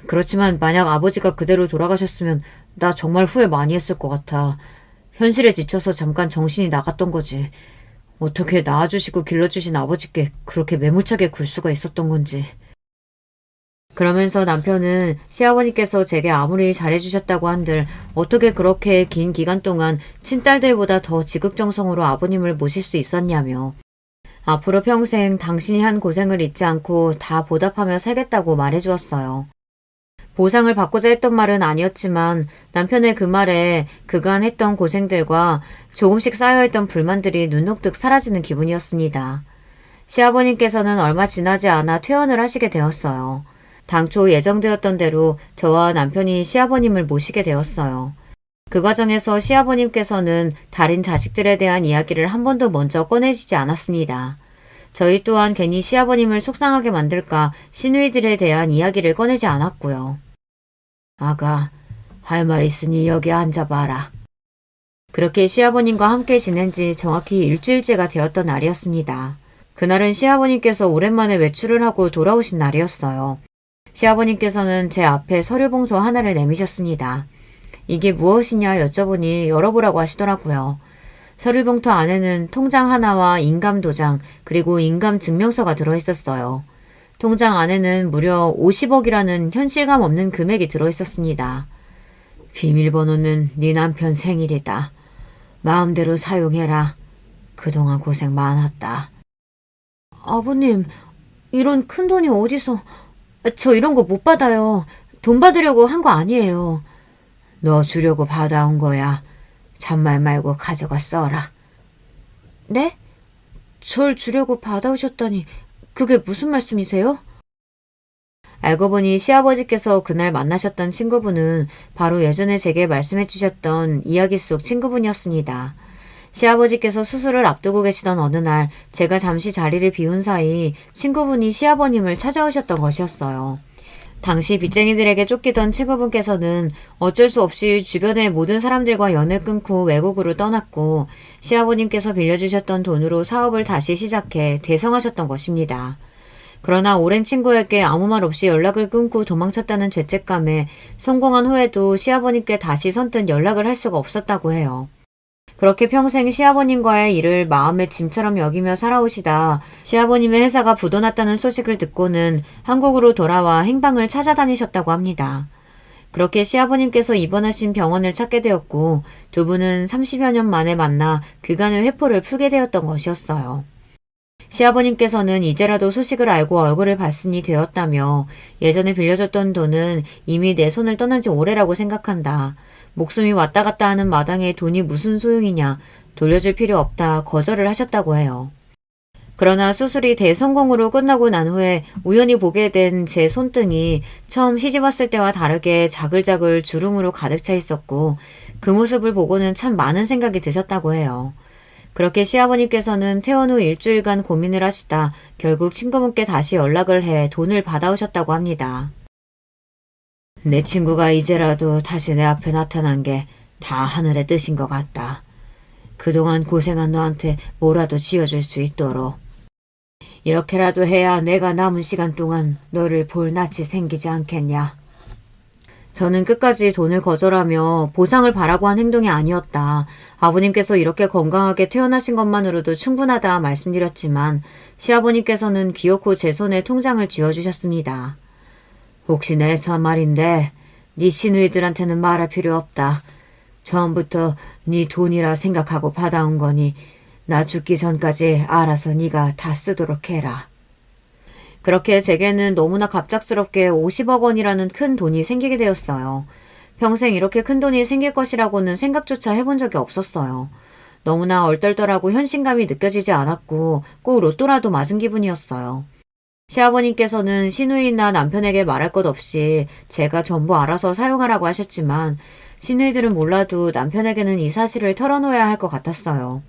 그렇지만 만약 아버지가 그대로 돌아가셨으면 나 정말 후회 많이 했을 것 같아. 현실에 지쳐서 잠깐 정신이 나갔던 거지. 어떻게 낳아주시고 길러주신 아버지께 그렇게 매몰차게 굴 수가 있었던 건지. 그러면서 남편은 시아버님께서 제게 아무리 잘해주셨다고 한들 어떻게 그렇게 긴 기간 동안 친딸들보다 더 지극정성으로 아버님을 모실 수 있었냐며 앞으로 평생 당신이 한 고생을 잊지 않고 다 보답하며 살겠다고 말해주었어요. 보상을 받고자 했던 말은 아니었지만 남편의 그 말에 그간 했던 고생들과 조금씩 쌓여있던 불만들이 눈녹듯 사라지는 기분이었습니다. 시아버님께서는 얼마 지나지 않아 퇴원을 하시게 되었어요. 당초 예정되었던 대로 저와 남편이 시아버님을 모시게 되었어요. 그 과정에서 시아버님께서는 다른 자식들에 대한 이야기를 한 번도 먼저 꺼내시지 않았습니다. 저희 또한 괜히 시아버님을 속상하게 만들까 시누이들에 대한 이야기를 꺼내지 않았고요. 아가, 할 말 있으니 여기 앉아봐라. 그렇게 시아버님과 함께 지낸 지 정확히 일주일째가 되었던 날이었습니다. 그날은 시아버님께서 오랜만에 외출을 하고 돌아오신 날이었어요. 시아버님께서는 제 앞에 서류봉투 하나를 내미셨습니다. 이게 무엇이냐 여쭤보니 열어보라고 하시더라고요. 서류봉투 안에는 통장 하나와 인감도장 그리고 인감증명서가 들어있었어요. 통장 안에는 무려 50억이라는 현실감 없는 금액이 들어있었습니다. 비밀번호는 네 남편 생일이다. 마음대로 사용해라. 그동안 고생 많았다. 아버님, 이런 큰 돈이 어디서... 저 이런 거 못 받아요. 돈 받으려고 한 거 아니에요. 너 주려고 받아온 거야. 잔말 말고 가져가 써라. 네? 절 주려고 받아오셨다니 그게 무슨 말씀이세요? 알고 보니 시아버지께서 그날 만나셨던 친구분은 바로 예전에 제게 말씀해 주셨던 이야기 속 친구분이었습니다. 시아버지께서 수술을 앞두고 계시던 어느 날 제가 잠시 자리를 비운 사이 친구분이 시아버님을 찾아오셨던 것이었어요. 당시 빚쟁이들에게 쫓기던 친구분께서는 어쩔 수 없이 주변의 모든 사람들과 연을 끊고 외국으로 떠났고 시아버님께서 빌려주셨던 돈으로 사업을 다시 시작해 대성하셨던 것입니다. 그러나 오랜 친구에게 아무 말 없이 연락을 끊고 도망쳤다는 죄책감에 성공한 후에도 시아버님께 다시 선뜻 연락을 할 수가 없었다고 해요. 그렇게 평생 시아버님과의 일을 마음의 짐처럼 여기며 살아오시다 시아버님의 회사가 부도났다는 소식을 듣고는 한국으로 돌아와 행방을 찾아다니셨다고 합니다. 그렇게 시아버님께서 입원하신 병원을 찾게 되었고 두 분은 30여 년 만에 만나 그간의 회포를 풀게 되었던 것이었어요. 시아버님께서는 이제라도 소식을 알고 얼굴을 봤으니 되었다며 예전에 빌려줬던 돈은 이미 내 손을 떠난 지 오래라고 생각한다. 목숨이 왔다 갔다 하는 마당에 돈이 무슨 소용이냐, 돌려줄 필요 없다 거절을 하셨다고 해요. 그러나 수술이 대성공으로 끝나고 난 후에 우연히 보게 된 제 손등이 처음 시집왔을 때와 다르게 자글자글 주름으로 가득 차 있었고 그 모습을 보고는 참 많은 생각이 드셨다고 해요. 그렇게 시아버님께서는 퇴원 후 일주일간 고민을 하시다 결국 친구분께 다시 연락을 해 돈을 받아오셨다고 합니다. 내 친구가 이제라도 다시 내 앞에 나타난 게 다 하늘의 뜻인 것 같다. 그동안 고생한 너한테 뭐라도 지어줄 수 있도록. 이렇게라도 해야 내가 남은 시간 동안 너를 볼 낯이 생기지 않겠냐. 저는 끝까지 돈을 거절하며 보상을 바라고 한 행동이 아니었다. 아버님께서 이렇게 건강하게 태어나신 것만으로도 충분하다 말씀드렸지만 시아버님께서는 기어코 제 손에 통장을 쥐어주셨습니다. 혹시 내서 말인데 네 시누이들한테는 말할 필요 없다. 처음부터 네 돈이라 생각하고 받아온 거니 나 죽기 전까지 알아서 네가 다 쓰도록 해라. 그렇게 제게는 너무나 갑작스럽게 50억 원이라는 큰 돈이 생기게 되었어요. 평생 이렇게 큰 돈이 생길 것이라고는 생각조차 해본 적이 없었어요. 너무나 얼떨떨하고 현실감이 느껴지지 않았고 꼭 로또라도 맞은 기분이었어요. 시아버님께서는 시누이나 남편에게 말할 것 없이 제가 전부 알아서 사용하라고 하셨지만 시누이들은 몰라도 남편에게는 이 사실을 털어놓아야 할 것 같았어요.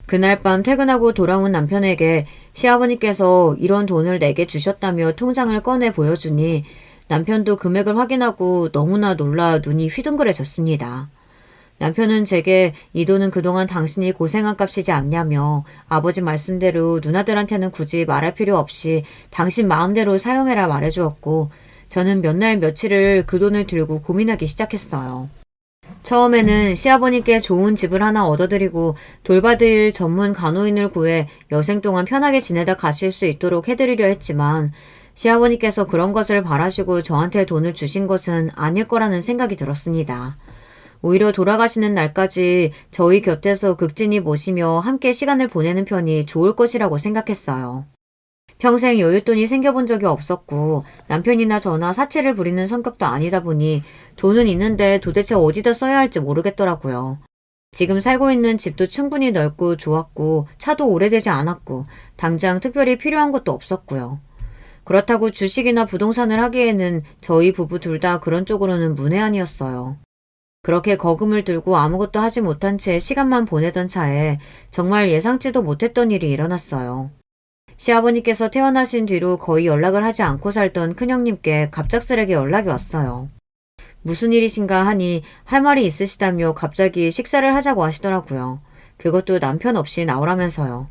그날 밤 퇴근하고 돌아온 남편에게 시아버님께서 이런 돈을 내게 주셨다며 통장을 꺼내 보여주니 남편도 금액을 확인하고 너무나 놀라 눈이 휘둥그레졌습니다. 남편은 제게 이 돈은 그동안 당신이 고생한 값이지 않냐며 아버지 말씀대로 누나들한테는 굳이 말할 필요 없이 당신 마음대로 사용해라 말해주었고 저는 몇 날 며칠을 그 돈을 들고 고민하기 시작했어요. 처음에는 시아버님께 좋은 집을 하나 얻어드리고 돌봐드릴 전문 간호인을 구해 여생 동안 편하게 지내다 가실 수 있도록 해드리려 했지만 시아버님께서 그런 것을 바라시고 저한테 돈을 주신 것은 아닐 거라는 생각이 들었습니다. 오히려 돌아가시는 날까지 저희 곁에서 극진히 모시며 함께 시간을 보내는 편이 좋을 것이라고 생각했어요. 평생 여윳돈이 생겨본 적이 없었고 남편이나 저나 사치를 부리는 성격도 아니다 보니 돈은 있는데 도대체 어디다 써야 할지 모르겠더라고요. 지금 살고 있는 집도 충분히 넓고 좋았고 차도 오래되지 않았고 당장 특별히 필요한 것도 없었고요. 그렇다고 주식이나 부동산을 하기에는 저희 부부 둘 다 그런 쪽으로는 문외한이었어요. 그렇게 거금을 들고 아무것도 하지 못한 채 시간만 보내던 차에 정말 예상치도 못했던 일이 일어났어요. 시아버님께서 태어나신 뒤로 거의 연락을 하지 않고 살던 큰형님께 갑작스레게 연락이 왔어요. 무슨 일이신가 하니 할 말이 있으시다며 갑자기 식사를 하자고 하시더라고요. 그것도 남편 없이 나오라면서요.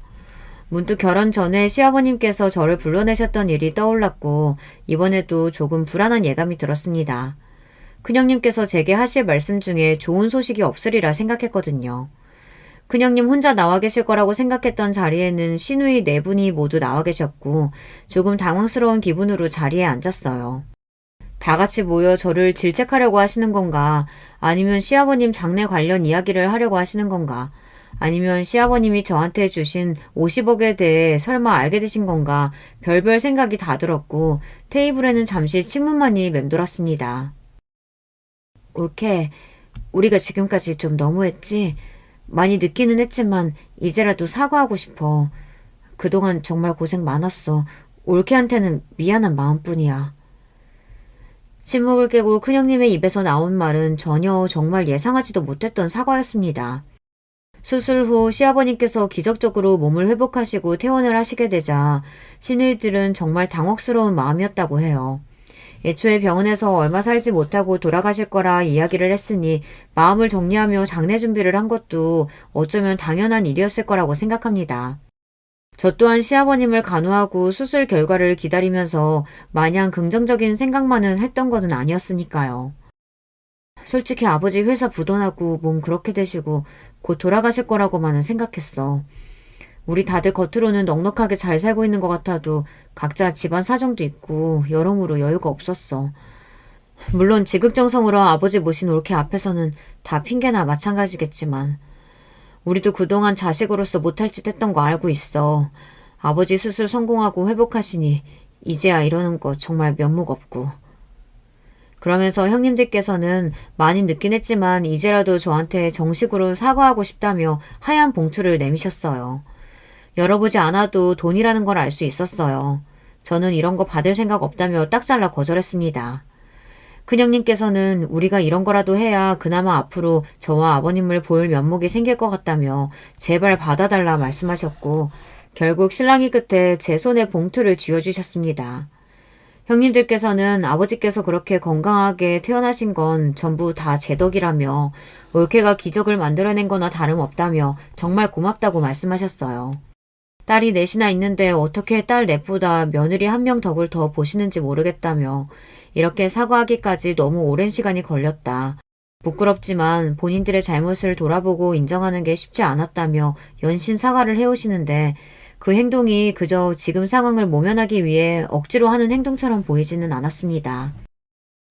문득 결혼 전에 시아버님께서 저를 불러내셨던 일이 떠올랐고 이번에도 조금 불안한 예감이 들었습니다. 큰형님께서 제게 하실 말씀 중에 좋은 소식이 없으리라 생각했거든요. 큰형님 혼자 나와 계실 거라고 생각했던 자리에는 시누이 네 분이 모두 나와 계셨고 조금 당황스러운 기분으로 자리에 앉았어요. 다 같이 모여 저를 질책하려고 하시는 건가? 아니면 시아버님 장례 관련 이야기를 하려고 하시는 건가? 아니면 시아버님이 저한테 주신 50억에 대해 설마 알게 되신 건가? 별별 생각이 다 들었고 테이블에는 잠시 침문만이 맴돌았습니다. 올케, 우리가 지금까지 좀 너무했지? 많이 늦기는 했지만 이제라도 사과하고 싶어. 그동안 정말 고생 많았어. 올케한테는 미안한 마음뿐이야. 침묵을 깨고 큰형님의 입에서 나온 말은 전혀 정말 예상하지도 못했던 사과였습니다. 수술 후 시아버님께서 기적적으로 몸을 회복하시고 퇴원을 하시게 되자 시누이들은 정말 당혹스러운 마음이었다고 해요. 애초에 병원에서 얼마 살지 못하고 돌아가실 거라 이야기를 했으니 마음을 정리하며 장례 준비를 한 것도 어쩌면 당연한 일이었을 거라고 생각합니다. 저 또한 시아버님을 간호하고 수술 결과를 기다리면서 마냥 긍정적인 생각만은 했던 것은 아니었으니까요. 솔직히 아버지 회사 부도나고 몸 그렇게 되시고 곧 돌아가실 거라고만은 생각했어. 우리 다들 겉으로는 넉넉하게 잘 살고 있는 것 같아도 각자 집안 사정도 있고 여러모로 여유가 없었어. 물론 지극정성으로 아버지 모신 올케 앞에서는 다 핑계나 마찬가지겠지만 우리도 그동안 자식으로서 못할 짓 했던 거 알고 있어. 아버지 수술 성공하고 회복하시니 이제야 이러는 거 정말 면목 없고. 그러면서 형님들께서는 많이 늦긴 했지만 이제라도 저한테 정식으로 사과하고 싶다며 하얀 봉투를 내미셨어요. 열어보지 않아도 돈이라는 걸 알 수 있었어요. 저는 이런 거 받을 생각 없다며 딱 잘라 거절했습니다. 큰형님께서는 우리가 이런 거라도 해야 그나마 앞으로 저와 아버님을 볼 면목이 생길 것 같다며 제발 받아달라 말씀하셨고 결국 신랑이 끝에 제 손에 봉투를 쥐어주셨습니다. 형님들께서는 아버지께서 그렇게 건강하게 태어나신 건 전부 다 제 덕이라며 올케가 기적을 만들어낸 거나 다름없다며 정말 고맙다고 말씀하셨어요. 딸이 넷이나 있는데 어떻게 딸 넷보다 며느리 한 명 덕을 더 보시는지 모르겠다며 이렇게 사과하기까지 너무 오랜 시간이 걸렸다. 부끄럽지만 본인들의 잘못을 돌아보고 인정하는 게 쉽지 않았다며 연신 사과를 해오시는데 그 행동이 그저 지금 상황을 모면하기 위해 억지로 하는 행동처럼 보이지는 않았습니다.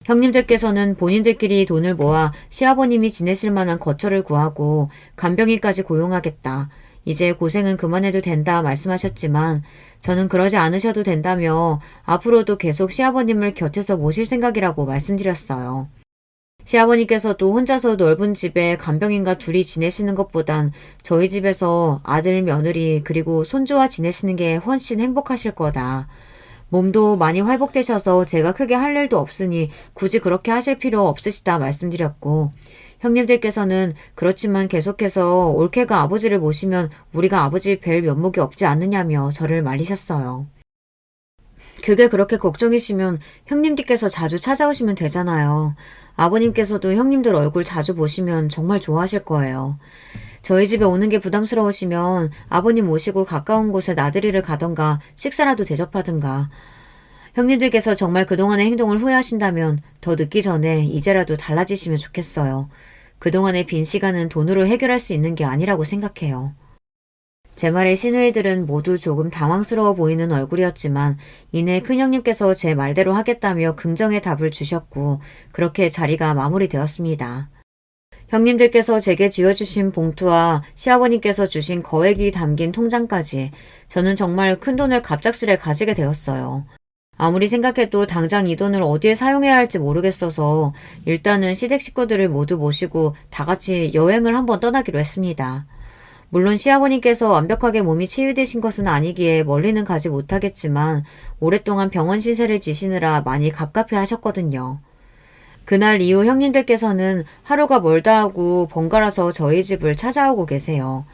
형님들께서는 본인들끼리 돈을 모아 시아버님이 지내실 만한 거처를 구하고 간병인까지 고용하겠다. 이제 고생은 그만해도 된다 말씀하셨지만 저는 그러지 않으셔도 된다며 앞으로도 계속 시아버님을 곁에서 모실 생각이라고 말씀드렸어요. 시아버님께서도 혼자서 넓은 집에 간병인과 둘이 지내시는 것보단 저희 집에서 아들, 며느리 그리고 손주와 지내시는 게 훨씬 행복하실 거다. 몸도 많이 회복되셔서 제가 크게 할 일도 없으니 굳이 그렇게 하실 필요 없으시다 말씀드렸고 형님들께서는 그렇지만 계속해서 올케가 아버지를 모시면 우리가 아버지 뵐 면목이 없지 않느냐며 저를 말리셨어요. 그게 그렇게 걱정이시면 형님들께서 자주 찾아오시면 되잖아요. 아버님께서도 형님들 얼굴 자주 보시면 정말 좋아하실 거예요. 저희 집에 오는 게 부담스러우시면 아버님 모시고 가까운 곳에 나들이를 가던가 식사라도 대접하든가. 형님들께서 정말 그동안의 행동을 후회하신다면 더 늦기 전에 이제라도 달라지시면 좋겠어요. 그동안의 빈 시간은 돈으로 해결할 수 있는 게 아니라고 생각해요. 제 말에 시누이들은 모두 조금 당황스러워 보이는 얼굴이었지만 이내 큰형님께서 제 말대로 하겠다며 긍정의 답을 주셨고 그렇게 자리가 마무리되었습니다. 형님들께서 제게 쥐어주신 봉투와 시아버님께서 주신 거액이 담긴 통장까지 저는 정말 큰 돈을 갑작스레 가지게 되었어요. 아무리 생각해도 당장 이 돈을 어디에 사용해야 할지 모르겠어서 일단은 시댁 식구들을 모두 모시고 다 같이 여행을 한번 떠나기로 했습니다. 물론 시아버님께서 완벽하게 몸이 치유되신 것은 아니기에 멀리는 가지 못하겠지만 오랫동안 병원 신세를 지시느라 많이 갑갑해 하셨거든요. 그날 이후 형님들께서는 하루가 멀다 하고 번갈아서 저희 집을 찾아오고 계세요.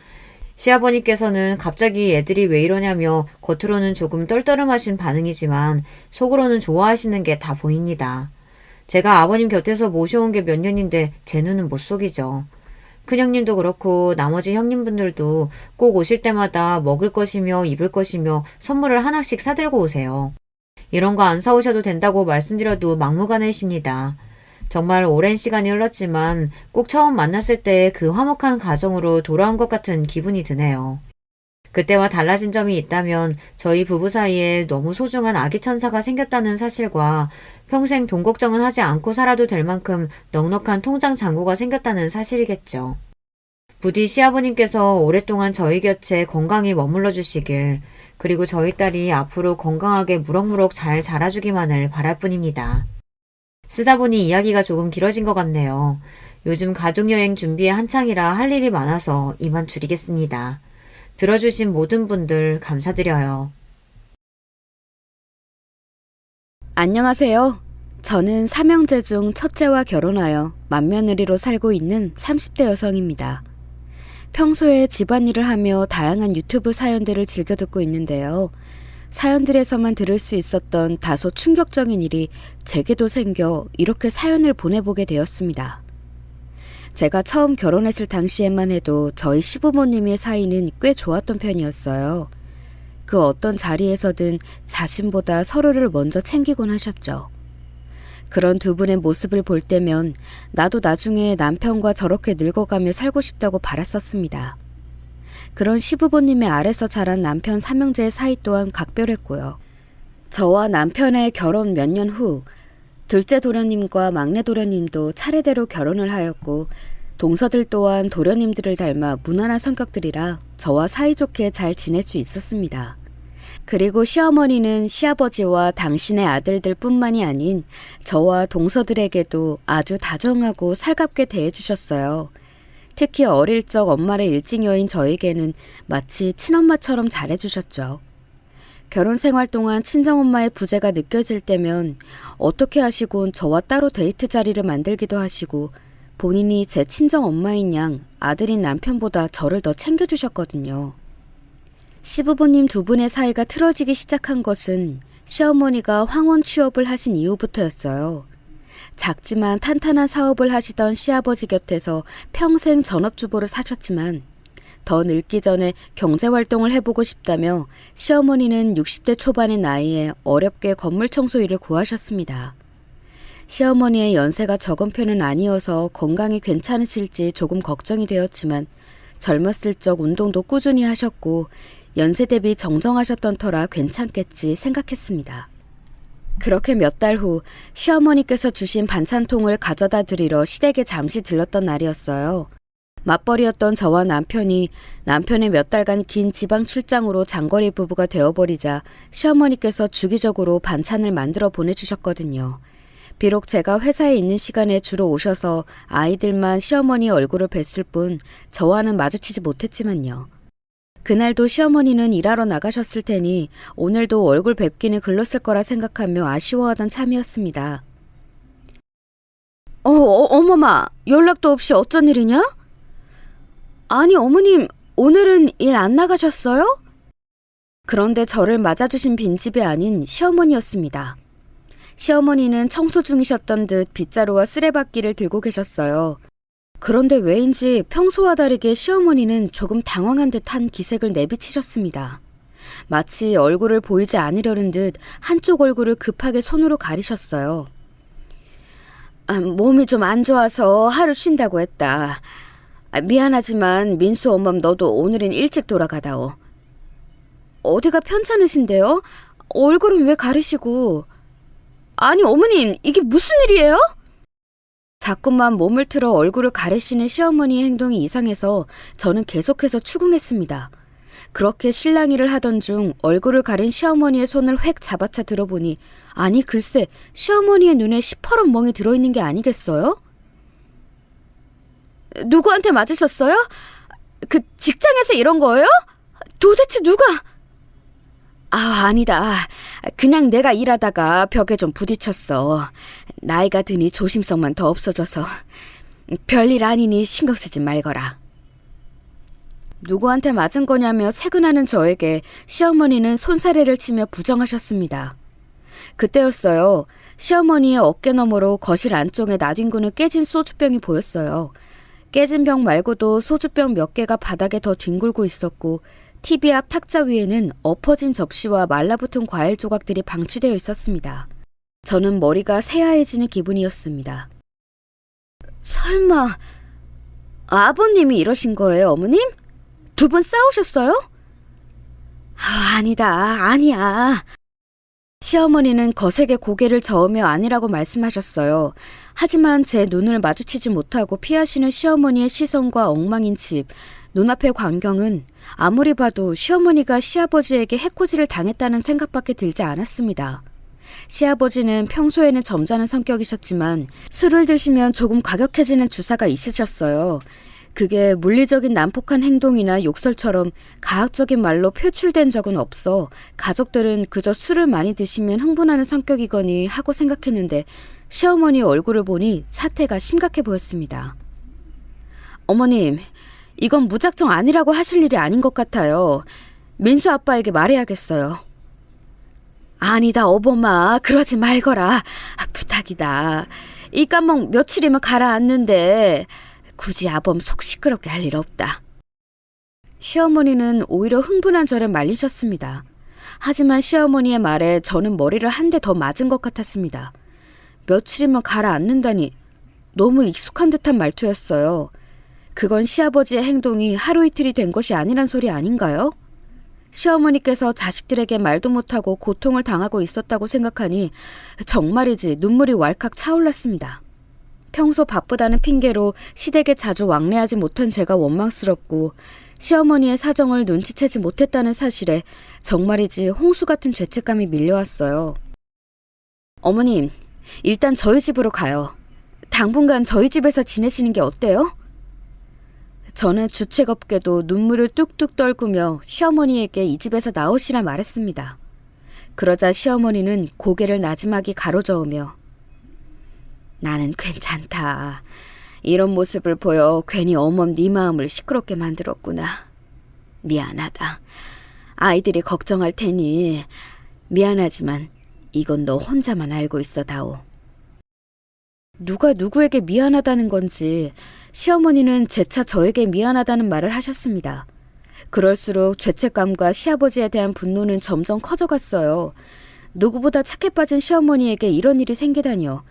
시아버님께서는 갑자기 애들이 왜 이러냐며 겉으로는 조금 떨떠름하신 반응이지만 속으로는 좋아하시는 게 다 보입니다. 제가 아버님 곁에서 모셔온 게 몇 년인데 제 눈은 못 속이죠. 큰형님도 그렇고 나머지 형님분들도 꼭 오실 때마다 먹을 것이며 입을 것이며 선물을 하나씩 사들고 오세요. 이런 거 안 사오셔도 된다고 말씀드려도 막무가내이십니다. 정말 오랜 시간이 흘렀지만 꼭 처음 만났을 때 그 화목한 가정으로 돌아온 것 같은 기분이 드네요. 그때와 달라진 점이 있다면 저희 부부 사이에 너무 소중한 아기 천사가 생겼다는 사실과 평생 돈 걱정은 하지 않고 살아도 될 만큼 넉넉한 통장 잔고가 생겼다는 사실이겠죠. 부디 시아버님께서 오랫동안 저희 곁에 건강히 머물러 주시길, 그리고 저희 딸이 앞으로 건강하게 무럭무럭 잘 자라주기만을 바랄 뿐입니다. 쓰다 보니 이야기가 조금 길어진 것 같네요. 요즘 가족여행 준비에 한창이라 할 일이 많아서 이만 줄이겠습니다. 들어주신 모든 분들 감사드려요. 안녕하세요. 저는 삼형제 중 첫째와 결혼하여 맏며느리로 살고 있는 30대 여성입니다. 평소에 집안일을 하며 다양한 유튜브 사연들을 즐겨 듣고 있는데요. 사연들에서만 들을 수 있었던 다소 충격적인 일이 제게도 생겨 이렇게 사연을 보내보게 되었습니다. 제가 처음 결혼했을 당시에만 해도 저희 시부모님의 사이는 꽤 좋았던 편이었어요. 그 어떤 자리에서든 자신보다 서로를 먼저 챙기곤 하셨죠. 그런 두 분의 모습을 볼 때면 나도 나중에 남편과 저렇게 늙어가며 살고 싶다고 바랐었습니다. 그런 시부모님의 아래서 자란 남편 삼형제의 사이 또한 각별했고요. 저와 남편의 결혼 몇 년 후 둘째 도련님과 막내 도련님도 차례대로 결혼을 하였고, 동서들 또한 도련님들을 닮아 무난한 성격들이라 저와 사이좋게 잘 지낼 수 있었습니다. 그리고 시어머니는 시아버지와 당신의 아들들 뿐만이 아닌 저와 동서들에게도 아주 다정하고 살갑게 대해주셨어요. 특히 어릴 적 엄마를 일찍 여인 저에게는 마치 친엄마처럼 잘해주셨죠. 결혼 생활 동안 친정엄마의 부재가 느껴질 때면 어떻게 하시곤 저와 따로 데이트 자리를 만들기도 하시고, 본인이 제 친정엄마인 양 아들인 남편보다 저를 더 챙겨주셨거든요. 시부모님 두 분의 사이가 틀어지기 시작한 것은 시어머니가 황혼 취업을 하신 이후부터였어요. 작지만 탄탄한 사업을 하시던 시아버지 곁에서 평생 전업주부를 사셨지만 더 늙기 전에 경제활동을 해보고 싶다며 시어머니는 60대 초반의 나이에 어렵게 건물 청소 일을 구하셨습니다. 시어머니의 연세가 적은 편은 아니어서 건강이 괜찮으실지 조금 걱정이 되었지만 젊었을 적 운동도 꾸준히 하셨고 연세 대비 정정하셨던 터라 괜찮겠지 생각했습니다. 그렇게 몇 달 후 시어머니께서 주신 반찬통을 가져다 드리러 시댁에 잠시 들렀던 날이었어요. 맞벌이였던 저와 남편이 남편의 몇 달간 긴 지방 출장으로 장거리 부부가 되어버리자 시어머니께서 주기적으로 반찬을 만들어 보내주셨거든요. 비록 제가 회사에 있는 시간에 주로 오셔서 아이들만 시어머니 얼굴을 뵀을 뿐 저와는 마주치지 못했지만요. 그날도 시어머니는 일하러 나가셨을 테니 오늘도 얼굴 뵙기는 글렀을 거라 생각하며 아쉬워하던 참이었습니다. 어머마, 연락도 없이 어쩐 일이냐? 아니 어머님, 오늘은 일 안 나가셨어요? 그런데 저를 맞아주신 빈집이 아닌 시어머니였습니다. 시어머니는 청소 중이셨던 듯 빗자루와 쓰레받기를 들고 계셨어요. 그런데 왜인지 평소와 다르게 시어머니는 조금 당황한 듯한 기색을 내비치셨습니다. 마치 얼굴을 보이지 않으려는 듯 한쪽 얼굴을 급하게 손으로 가리셨어요. 몸이 좀 안 좋아서 하루 쉰다고 했다. 미안하지만 민수 엄맘 너도 오늘은 일찍 돌아가다오. 어디가 편찮으신데요? 얼굴은 왜 가리시고. 아니 어머님, 이게 무슨 일이에요? 자꾸만 몸을 틀어 얼굴을 가리시는 시어머니의 행동이 이상해서 저는 계속해서 추궁했습니다. 그렇게 실랑이를 하던 중 얼굴을 가린 시어머니의 손을 획 잡아채 들어보니 아니 글쎄 시어머니의 눈에 시퍼런 멍이 들어있는 게 아니겠어요? 누구한테 맞으셨어요? 그 직장에서 이런 거예요? 도대체 누가? 아니다. 그냥 내가 일하다가 벽에 좀 부딪혔어. 나이가 드니 조심성만 더 없어져서. 별일 아니니 신경 쓰지 말거라. 누구한테 맞은 거냐며 채근하는 저에게 시어머니는 손사래를 치며 부정하셨습니다. 그때였어요. 시어머니의 어깨 너머로 거실 안쪽에 나뒹구는 깨진 소주병이 보였어요. 깨진 병 말고도 소주병 몇 개가 바닥에 더 뒹굴고 있었고 TV 앞 탁자 위에는 엎어진 접시와 말라붙은 과일 조각들이 방치되어 있었습니다. 저는 머리가 새하얘지는 기분이었습니다. 설마 아버님이 이러신 거예요, 어머님? 두 분 싸우셨어요? 아니다, 아니야. 시어머니는 거세게 고개를 저으며 아니라고 말씀하셨어요. 하지만 제 눈을 마주치지 못하고 피하시는 시어머니의 시선과 엉망인 집, 눈앞의 광경은 아무리 봐도 시어머니가 시아버지에게 해코지를 당했다는 생각밖에 들지 않았습니다. 시아버지는 평소에는 점잖은 성격이셨지만 술을 드시면 조금 과격해지는 주사가 있으셨어요. 그게 물리적인 난폭한 행동이나 욕설처럼 가학적인 말로 표출된 적은 없어 가족들은 그저 술을 많이 드시면 흥분하는 성격이거니 하고 생각했는데 시어머니 얼굴을 보니 사태가 심각해 보였습니다. 어머님, 이건 무작정 아니라고 하실 일이 아닌 것 같아요. 민수 아빠에게 말해야겠어요. 아니다, 어버마. 그러지 말거라. 부탁이다. 이 감목 며칠이면 가라앉는데 굳이 아범 속 시끄럽게 할 일 없다. 시어머니는 오히려 흥분한 저를 말리셨습니다. 하지만 시어머니의 말에 저는 머리를 한 대 더 맞은 것 같았습니다. 며칠이면 가라앉는다니 너무 익숙한 듯한 말투였어요. 그건 시아버지의 행동이 하루 이틀이 된 것이 아니란 소리 아닌가요? 시어머니께서 자식들에게 말도 못하고 고통을 당하고 있었다고 생각하니 정말이지 눈물이 왈칵 차올랐습니다. 평소 바쁘다는 핑계로 시댁에 자주 왕래하지 못한 제가 원망스럽고 시어머니의 사정을 눈치채지 못했다는 사실에 정말이지 홍수 같은 죄책감이 밀려왔어요. 어머님, 일단 저희 집으로 가요. 당분간 저희 집에서 지내시는 게 어때요? 저는 주책 없게도 눈물을 뚝뚝 떨구며 시어머니에게 이 집에서 나오시라 말했습니다. 그러자 시어머니는 고개를 나지막이 가로저으며 나는 괜찮다. 이런 모습을 보여 괜히 어멈 네 마음을 시끄럽게 만들었구나. 미안하다. 아이들이 걱정할 테니 미안하지만 이건 너 혼자만 알고 있어다오. 누가 누구에게 미안하다는 건지 시어머니는 재차 저에게 미안하다는 말을 하셨습니다. 그럴수록 죄책감과 시아버지에 대한 분노는 점점 커져갔어요. 누구보다 착해 빠진 시어머니에게 이런 일이 생기다니요.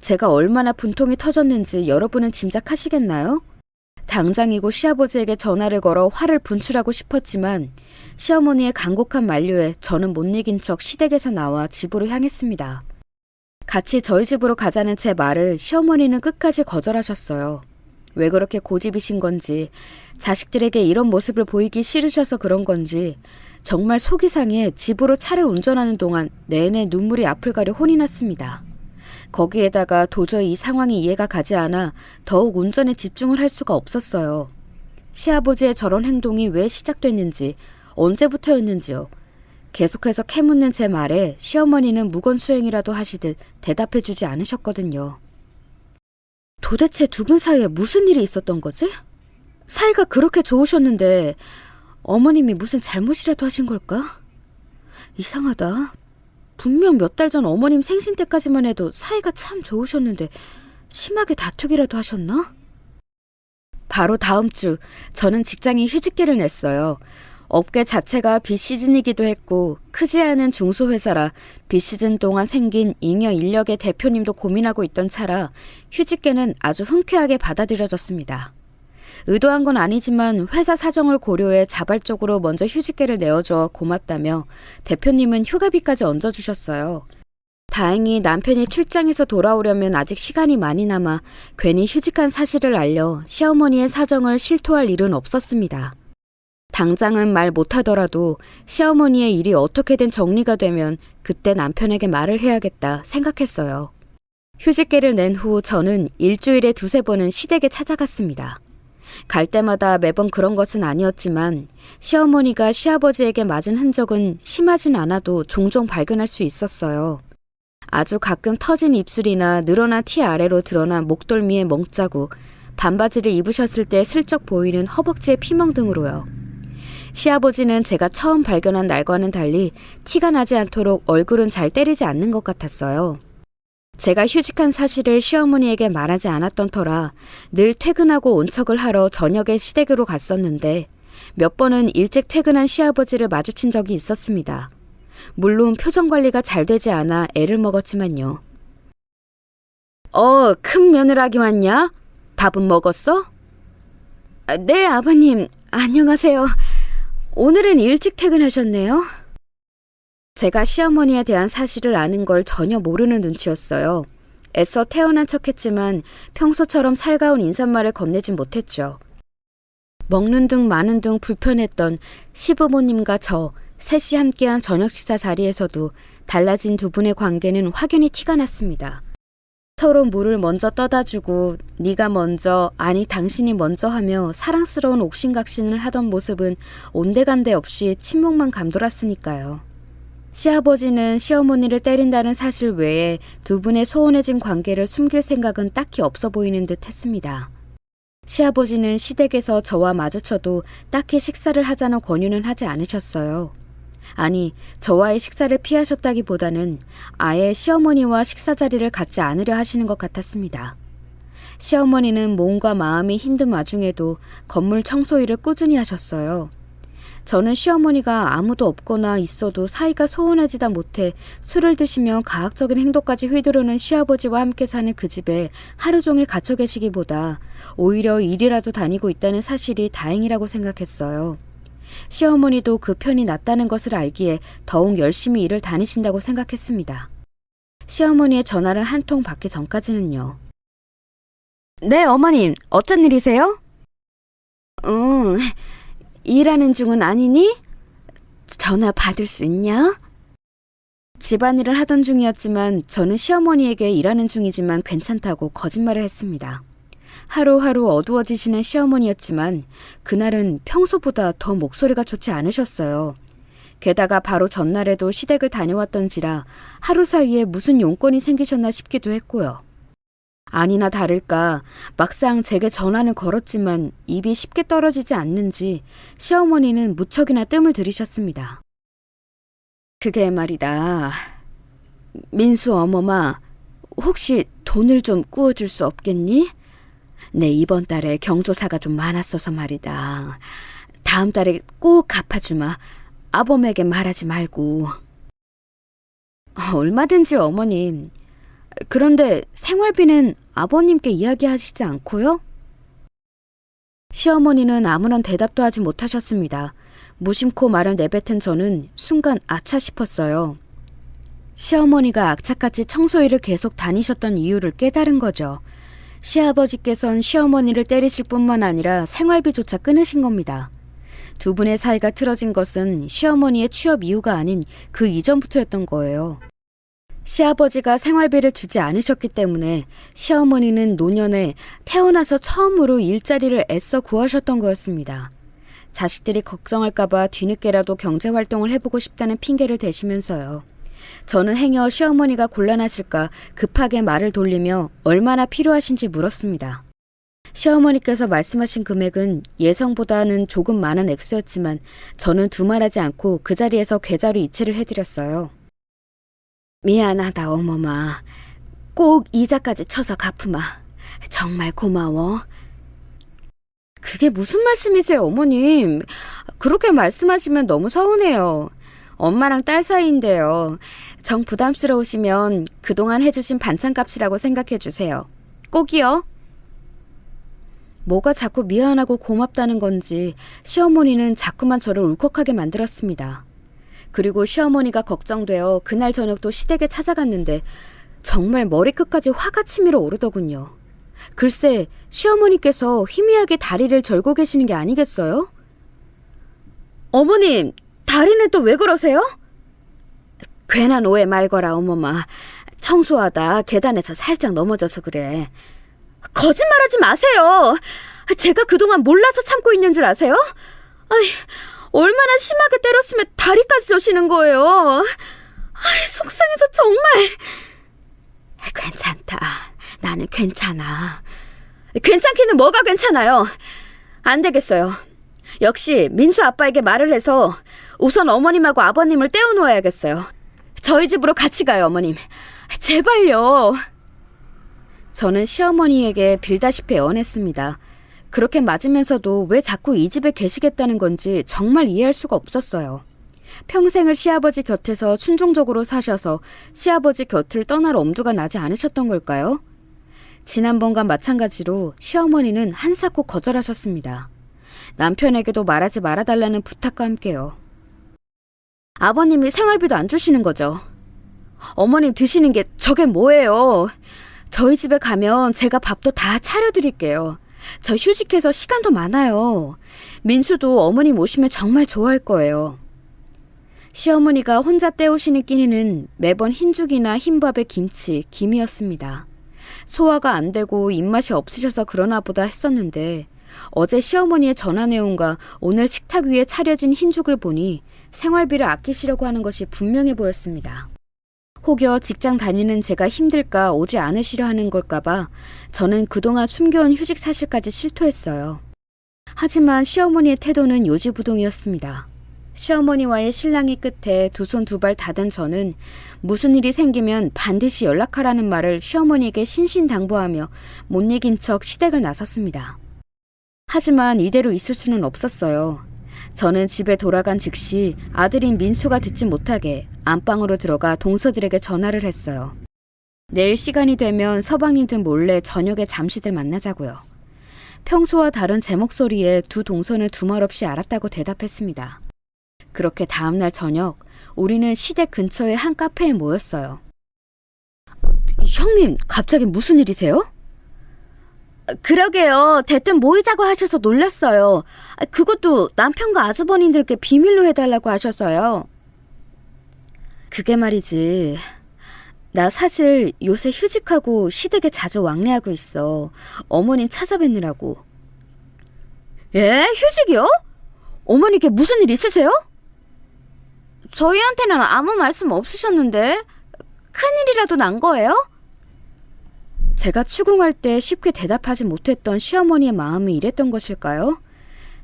제가 얼마나 분통이 터졌는지 여러분은 짐작하시겠나요? 당장이고 시아버지에게 전화를 걸어 화를 분출하고 싶었지만 시어머니의 간곡한 만류에 저는 못 이긴 척 시댁에서 나와 집으로 향했습니다. 같이 저희 집으로 가자는 제 말을 시어머니는 끝까지 거절하셨어요. 왜 그렇게 고집이신 건지, 자식들에게 이런 모습을 보이기 싫으셔서 그런 건지 정말 속이 상해 집으로 차를 운전하는 동안 내내 눈물이 앞을 가려 혼이 났습니다. 거기에다가 도저히 이 상황이 이해가 가지 않아 더욱 운전에 집중을 할 수가 없었어요. 시아버지의 저런 행동이 왜 시작됐는지, 언제부터였는지요. 계속해서 캐묻는 제 말에 시어머니는 무건수행이라도 하시듯 대답해주지 않으셨거든요. 도대체 두 분 사이에 무슨 일이 있었던 거지? 사이가 그렇게 좋으셨는데 어머님이 무슨 잘못이라도 하신 걸까? 이상하다. 분명 몇 달 전 어머님 생신 때까지만 해도 사이가 참 좋으셨는데 심하게 다투기라도 하셨나? 바로 다음 주 저는 직장에 휴직계를 냈어요. 업계 자체가 비시즌이기도 했고 크지 않은 중소회사라 비시즌 동안 생긴 잉여 인력의 대표님도 고민하고 있던 차라 휴직계는 아주 흔쾌하게 받아들여졌습니다. 의도한 건 아니지만 회사 사정을 고려해 자발적으로 먼저 휴직계를 내어줘 고맙다며 대표님은 휴가비까지 얹어주셨어요. 다행히 남편이 출장에서 돌아오려면 아직 시간이 많이 남아 괜히 휴직한 사실을 알려 시어머니의 사정을 실토할 일은 없었습니다. 당장은 말 못하더라도 시어머니의 일이 어떻게든 정리가 되면 그때 남편에게 말을 해야겠다 생각했어요. 휴직계를 낸 후 저는 일주일에 두세 번은 시댁에 찾아갔습니다. 갈 때마다 매번 그런 것은 아니었지만 시어머니가 시아버지에게 맞은 흔적은 심하진 않아도 종종 발견할 수 있었어요. 아주 가끔 터진 입술이나 늘어난 티 아래로 드러난 목덜미의 멍자국, 반바지를 입으셨을 때 슬쩍 보이는 허벅지의 피멍 등으로요. 시아버지는 제가 처음 발견한 날과는 달리 티가 나지 않도록 얼굴은 잘 때리지 않는 것 같았어요. 제가 휴직한 사실을 시어머니에게 말하지 않았던 터라 늘 퇴근하고 온 척을 하러 저녁에 시댁으로 갔었는데 몇 번은 일찍 퇴근한 시아버지를 마주친 적이 있었습니다. 물론 표정 관리가 잘 되지 않아 애를 먹었지만요. 큰 며느라기 왔냐? 밥은 먹었어? 네, 아버님. 안녕하세요. 오늘은 일찍 퇴근하셨네요. 제가 시어머니에 대한 사실을 아는 걸 전혀 모르는 눈치였어요. 애써 태어난 척했지만 평소처럼 살가운 인사말을 건네진 못했죠. 먹는 등 마는 등 불편했던 시부모님과 저 셋이 함께한 저녁 식사 자리에서도 달라진 두 분의 관계는 확연히 티가 났습니다. 서로 물을 먼저 떠다주고 네가 먼저, 아니 당신이 먼저 하며 사랑스러운 옥신각신을 하던 모습은 온데간데 없이 침묵만 감돌았으니까요. 시아버지는 시어머니를 때린다는 사실 외에 두 분의 소원해진 관계를 숨길 생각은 딱히 없어 보이는 듯 했습니다. 시아버지는 시댁에서 저와 마주쳐도 딱히 식사를 하자는 권유는 하지 않으셨어요. 아니, 저와의 식사를 피하셨다기보다는 아예 시어머니와 식사 자리를 갖지 않으려 하시는 것 같았습니다. 시어머니는 몸과 마음이 힘든 와중에도 건물 청소 일을 꾸준히 하셨어요. 저는 시어머니가 아무도 없거나 있어도 사이가 소원해지다 못해 술을 드시며 가학적인 행동까지 휘두르는 시아버지와 함께 사는 그 집에 하루 종일 갇혀 계시기보다 오히려 일이라도 다니고 있다는 사실이 다행이라고 생각했어요. 시어머니도 그 편이 낫다는 것을 알기에 더욱 열심히 일을 다니신다고 생각했습니다. 시어머니의 전화를 한 통 받기 전까지는요. 네, 어머님. 어쩐 일이세요? 일하는 중은 아니니? 전화 받을 수 있냐? 집안일을 하던 중이었지만 저는 시어머니에게 일하는 중이지만 괜찮다고 거짓말을 했습니다. 하루하루 어두워지시는 시어머니였지만 그날은 평소보다 더 목소리가 좋지 않으셨어요. 게다가 바로 전날에도 시댁을 다녀왔던지라 하루 사이에 무슨 용건이 생기셨나 싶기도 했고요. 아니나 다를까 막상 제게 전화는 걸었지만 입이 쉽게 떨어지지 않는지 시어머니는 무척이나 뜸을 들이셨습니다. 그게 말이다. 민수 어머마, 혹시 돈을 좀 꾸어줄 수 없겠니? 내 이번 달에 경조사가 좀 많았어서 말이다. 다음 달에 꼭 갚아주마. 아범에게 말하지 말고. 얼마든지 어머님. 그런데 생활비는 아버님께 이야기하시지 않고요? 시어머니는 아무런 대답도 하지 못하셨습니다. 무심코 말을 내뱉은 저는 순간 아차 싶었어요. 시어머니가 악착같이 청소일을 계속 다니셨던 이유를 깨달은 거죠. 시아버지께선 시어머니를 때리실 뿐만 아니라 생활비조차 끊으신 겁니다. 두 분의 사이가 틀어진 것은 시어머니의 취업 이유가 아닌 그 이전부터였던 거예요. 시아버지가 생활비를 주지 않으셨기 때문에 시어머니는 노년에 태어나서 처음으로 일자리를 애써 구하셨던 거였습니다. 자식들이 걱정할까봐 뒤늦게라도 경제활동을 해보고 싶다는 핑계를 대시면서요. 저는 행여 시어머니가 곤란하실까 급하게 말을 돌리며 얼마나 필요하신지 물었습니다. 시어머니께서 말씀하신 금액은 예상보다는 조금 많은 액수였지만 저는 두말하지 않고 그 자리에서 계좌로 이체를 해드렸어요. 미안하다 어머마. 꼭 이자까지 쳐서 갚으마. 정말 고마워. 그게 무슨 말씀이세요 어머님. 그렇게 말씀하시면 너무 서운해요. 엄마랑 딸 사이인데요. 정 부담스러우시면 그동안 해주신 반찬값이라고 생각해 주세요. 꼭이요. 뭐가 자꾸 미안하고 고맙다는 건지 시어머니는 자꾸만 저를 울컥하게 만들었습니다. 그리고 시어머니가 걱정되어 그날 저녁도 시댁에 찾아갔는데 정말 머리끝까지 화가 치밀어 오르더군요. 글쎄 시어머니께서 희미하게 다리를 절고 계시는 게 아니겠어요? 어머님, 다리는 또 왜 그러세요? 괜한 오해 말거라 어머마. 청소하다 계단에서 살짝 넘어져서 그래. 거짓말하지 마세요. 제가 그동안 몰라서 참고 있는 줄 아세요? 아이, 얼마나 심하게 때렸으면 다리까지 저시는 거예요. 아이, 속상해서 정말. 괜찮다. 나는 괜찮아. 괜찮기는 뭐가 괜찮아요. 안 되겠어요. 역시 민수 아빠에게 말을 해서 우선 어머님하고 아버님을 떼어놓아야겠어요. 저희 집으로 같이 가요, 어머님. 제발요. 저는 시어머니에게 빌다시피 애원했습니다. 그렇게 맞으면서도 왜 자꾸 이 집에 계시겠다는 건지 정말 이해할 수가 없었어요. 평생을 시아버지 곁에서 순종적으로 사셔서 시아버지 곁을 떠날 엄두가 나지 않으셨던 걸까요? 지난번과 마찬가지로 시어머니는 한사코 거절하셨습니다. 남편에게도 말하지 말아달라는 부탁과 함께요. 아버님이 생활비도 안 주시는 거죠. 어머님 드시는 게 저게 뭐예요. 저희 집에 가면 제가 밥도 다 차려드릴게요. 저 휴직해서 시간도 많아요. 민수도 어머님 오시면 정말 좋아할 거예요. 시어머니가 혼자 때우시는 끼니는 매번 흰죽이나 흰밥에 김치, 김이었습니다. 소화가 안 되고 입맛이 없으셔서 그러나 보다 했었는데 어제 시어머니의 전화 내용과 오늘 식탁 위에 차려진 흰죽을 보니 생활비를 아끼시려고 하는 것이 분명해 보였습니다. 혹여 직장 다니는 제가 힘들까 오지 않으시려 하는 걸까봐 저는 그동안 숨겨온 휴직 사실까지 실토했어요. 하지만 시어머니의 태도는 요지부동이었습니다. 시어머니와의 실랑이 끝에 두 손 두 발 닫은 저는 무슨 일이 생기면 반드시 연락하라는 말을 시어머니에게 신신당부하며 못 이긴 척 시댁을 나섰습니다. 하지만 이대로 있을 수는 없었어요. 저는 집에 돌아간 즉시 아들인 민수가 듣지 못하게 안방으로 들어가 동서들에게 전화를 했어요. 내일 시간이 되면 서방님들 몰래 저녁에 잠시들 만나자고요. 평소와 다른 제 목소리에 두 동서는 두말없이 알았다고 대답했습니다. 그렇게 다음날 저녁 우리는 시댁 근처의 한 카페에 모였어요. 형님, 갑자기 무슨 일이세요? 그러게요. 대뜸 모이자고 하셔서 놀랐어요. 그것도 남편과 아주버님들께 비밀로 해달라고 하셔서요. 그게 말이지. 나 사실 요새 휴직하고 시댁에 자주 왕래하고 있어. 어머님 찾아뵙느라고. 예? 휴직이요? 어머니께 무슨 일 있으세요? 저희한테는 아무 말씀 없으셨는데 큰일이라도 난 거예요? 제가 추궁할 때 쉽게 대답하지 못했던 시어머니의 마음이 이랬던 것일까요?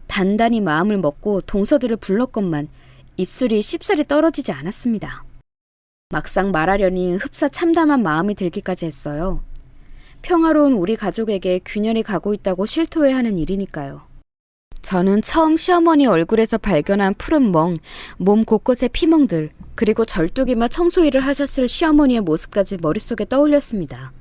단단히 마음을 먹고 동서들을 불렀건만 입술이 쉽사리 떨어지지 않았습니다. 막상 말하려니 흡사 참담한 마음이 들기까지 했어요. 평화로운 우리 가족에게 균열이 가고 있다고 실토해야 하는 일이니까요. 저는 처음 시어머니 얼굴에서 발견한 푸른 멍, 몸 곳곳의 피멍들, 그리고 절뚝이며 청소일을 하셨을 시어머니의 모습까지 머릿속에 떠올렸습니다.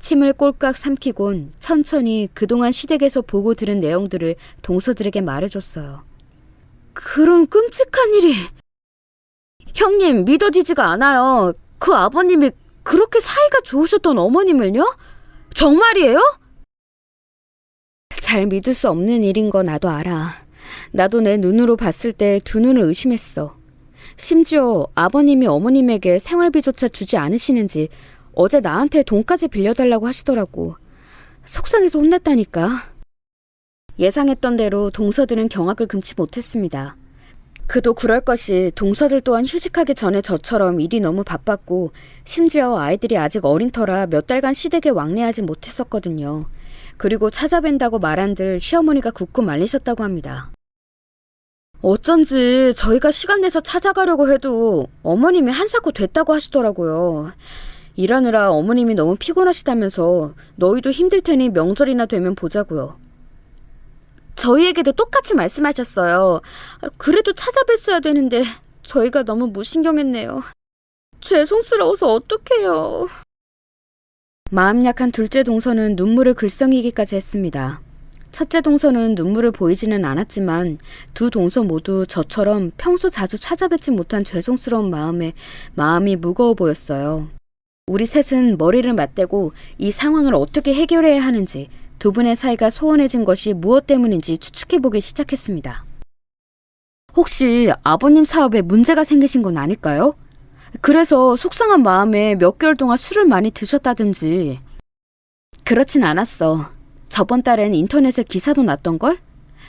침을 꼴깍 삼키곤 천천히 그동안 시댁에서 보고 들은 내용들을 동서들에게 말해줬어요. 그런 끔찍한 일이... 형님, 믿어지지가 않아요. 그 아버님이 그렇게 사이가 좋으셨던 어머님을요? 정말이에요? 잘 믿을 수 없는 일인 거 나도 알아. 나도 내 눈으로 봤을 때 두 눈을 의심했어. 심지어 아버님이 어머님에게 생활비조차 주지 않으시는지 어제 나한테 돈까지 빌려달라고 하시더라고. 속상해서 혼났다니까. 예상했던 대로 동서들은 경악을 금치 못했습니다. 그도 그럴 것이 동서들 또한 휴직하기 전에 저처럼 일이 너무 바빴고 심지어 아이들이 아직 어린 터라 몇 달간 시댁에 왕래하지 못했었거든요. 그리고 찾아뵌다고 말한들 시어머니가 굳고 말리셨다고 합니다. 어쩐지 저희가 시간 내서 찾아가려고 해도 어머님이 한사코 됐다고 하시더라고요. 일하느라 어머님이 너무 피곤하시다면서 너희도 힘들 테니 명절이나 되면 보자고요. 저희에게도 똑같이 말씀하셨어요. 그래도 찾아뵀어야 되는데 저희가 너무 무신경했네요. 죄송스러워서 어떡해요. 마음 약한 둘째 동서는 눈물을 글썽이기까지 했습니다. 첫째 동서는 눈물을 보이지는 않았지만 두 동서 모두 저처럼 평소 자주 찾아뵙지 못한 죄송스러운 마음이 무거워 보였어요. 우리 셋은 머리를 맞대고 이 상황을 어떻게 해결해야 하는지 두 분의 사이가 소원해진 것이 무엇 때문인지 추측해보기 시작했습니다. 혹시 아버님 사업에 문제가 생기신 건 아닐까요? 그래서 속상한 마음에 몇 개월 동안 술을 많이 드셨다든지. 그렇진 않았어. 저번 달엔 인터넷에 기사도 났던걸?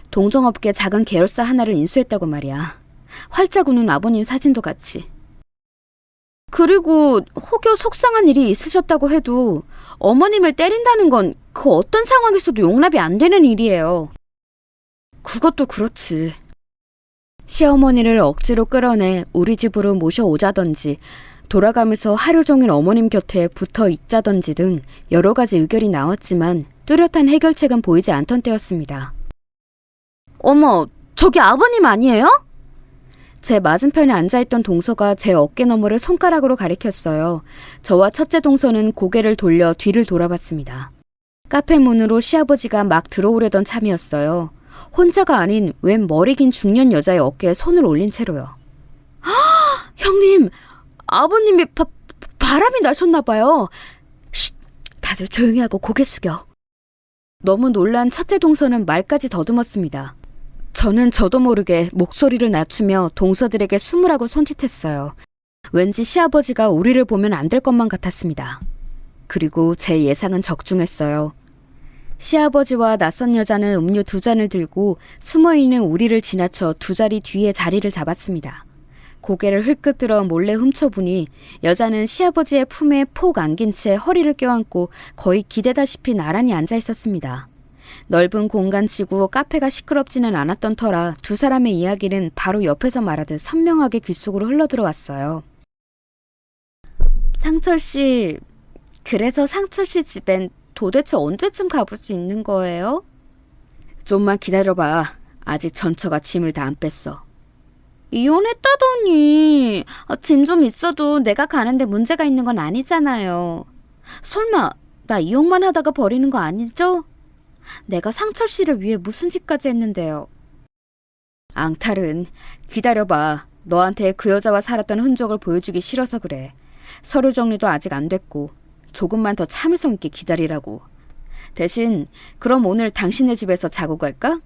동종업계 작은 계열사 하나를 인수했다고 말이야. 활짝 우는 아버님 사진도 같이. 그리고 혹여 속상한 일이 있으셨다고 해도 어머님을 때린다는 건 그 어떤 상황에서도 용납이 안 되는 일이에요. 그것도 그렇지. 시어머니를 억지로 끌어내 우리 집으로 모셔오자던지 돌아가면서 하루 종일 어머님 곁에 붙어 있자던지 등 여러 가지 의견이 나왔지만 뚜렷한 해결책은 보이지 않던 때였습니다. 어머, 저기 아버님 아니에요? 제 맞은편에 앉아있던 동서가 제 어깨 너머를 손가락으로 가리켰어요. 저와 첫째 동서는 고개를 돌려 뒤를 돌아봤습니다. 카페 문으로 시아버지가 막 들어오려던 참이었어요. 혼자가 아닌 웬 머리 긴 중년 여자의 어깨에 손을 올린 채로요. 형님, 아버님이 바람이 나셨나 봐요. 쉿, 다들 조용히 하고 고개 숙여. 너무 놀란 첫째 동서는 말까지 더듬었습니다. 저는 저도 모르게 목소리를 낮추며 동서들에게 숨으라고 손짓했어요. 왠지 시아버지가 우리를 보면 안 될 것만 같았습니다. 그리고 제 예상은 적중했어요. 시아버지와 낯선 여자는 음료 2잔을 들고 숨어있는 우리를 지나쳐 2자리 뒤에 자리를 잡았습니다. 고개를 흘끗 들어 몰래 훔쳐보니 여자는 시아버지의 품에 폭 안긴 채 허리를 껴안고 거의 기대다시피 나란히 앉아 있었습니다. 넓은 공간치고 카페가 시끄럽지는 않았던 터라 두 사람의 이야기는 바로 옆에서 말하듯 선명하게 귓속으로 흘러들어왔어요. 상철 씨, 그래서 상철 씨 집엔 도대체 언제쯤 가볼 수 있는 거예요? 좀만 기다려봐. 아직 전처가 짐을 다 안 뺐어. 이혼했다더니 짐 좀 있어도 내가 가는데 문제가 있는 건 아니잖아요. 설마 나 이혼만 하다가 버리는 거 아니죠? 내가 상철 씨를 위해 무슨 짓까지 했는데요. 앙탈은 기다려봐. 너한테 그 여자와 살았던 흔적을 보여주기 싫어서 그래. 서류 정리도 아직 안 됐고 조금만 더 참을성 있게 기다리라고. 대신 그럼 오늘 당신네 집에서 자고 갈까?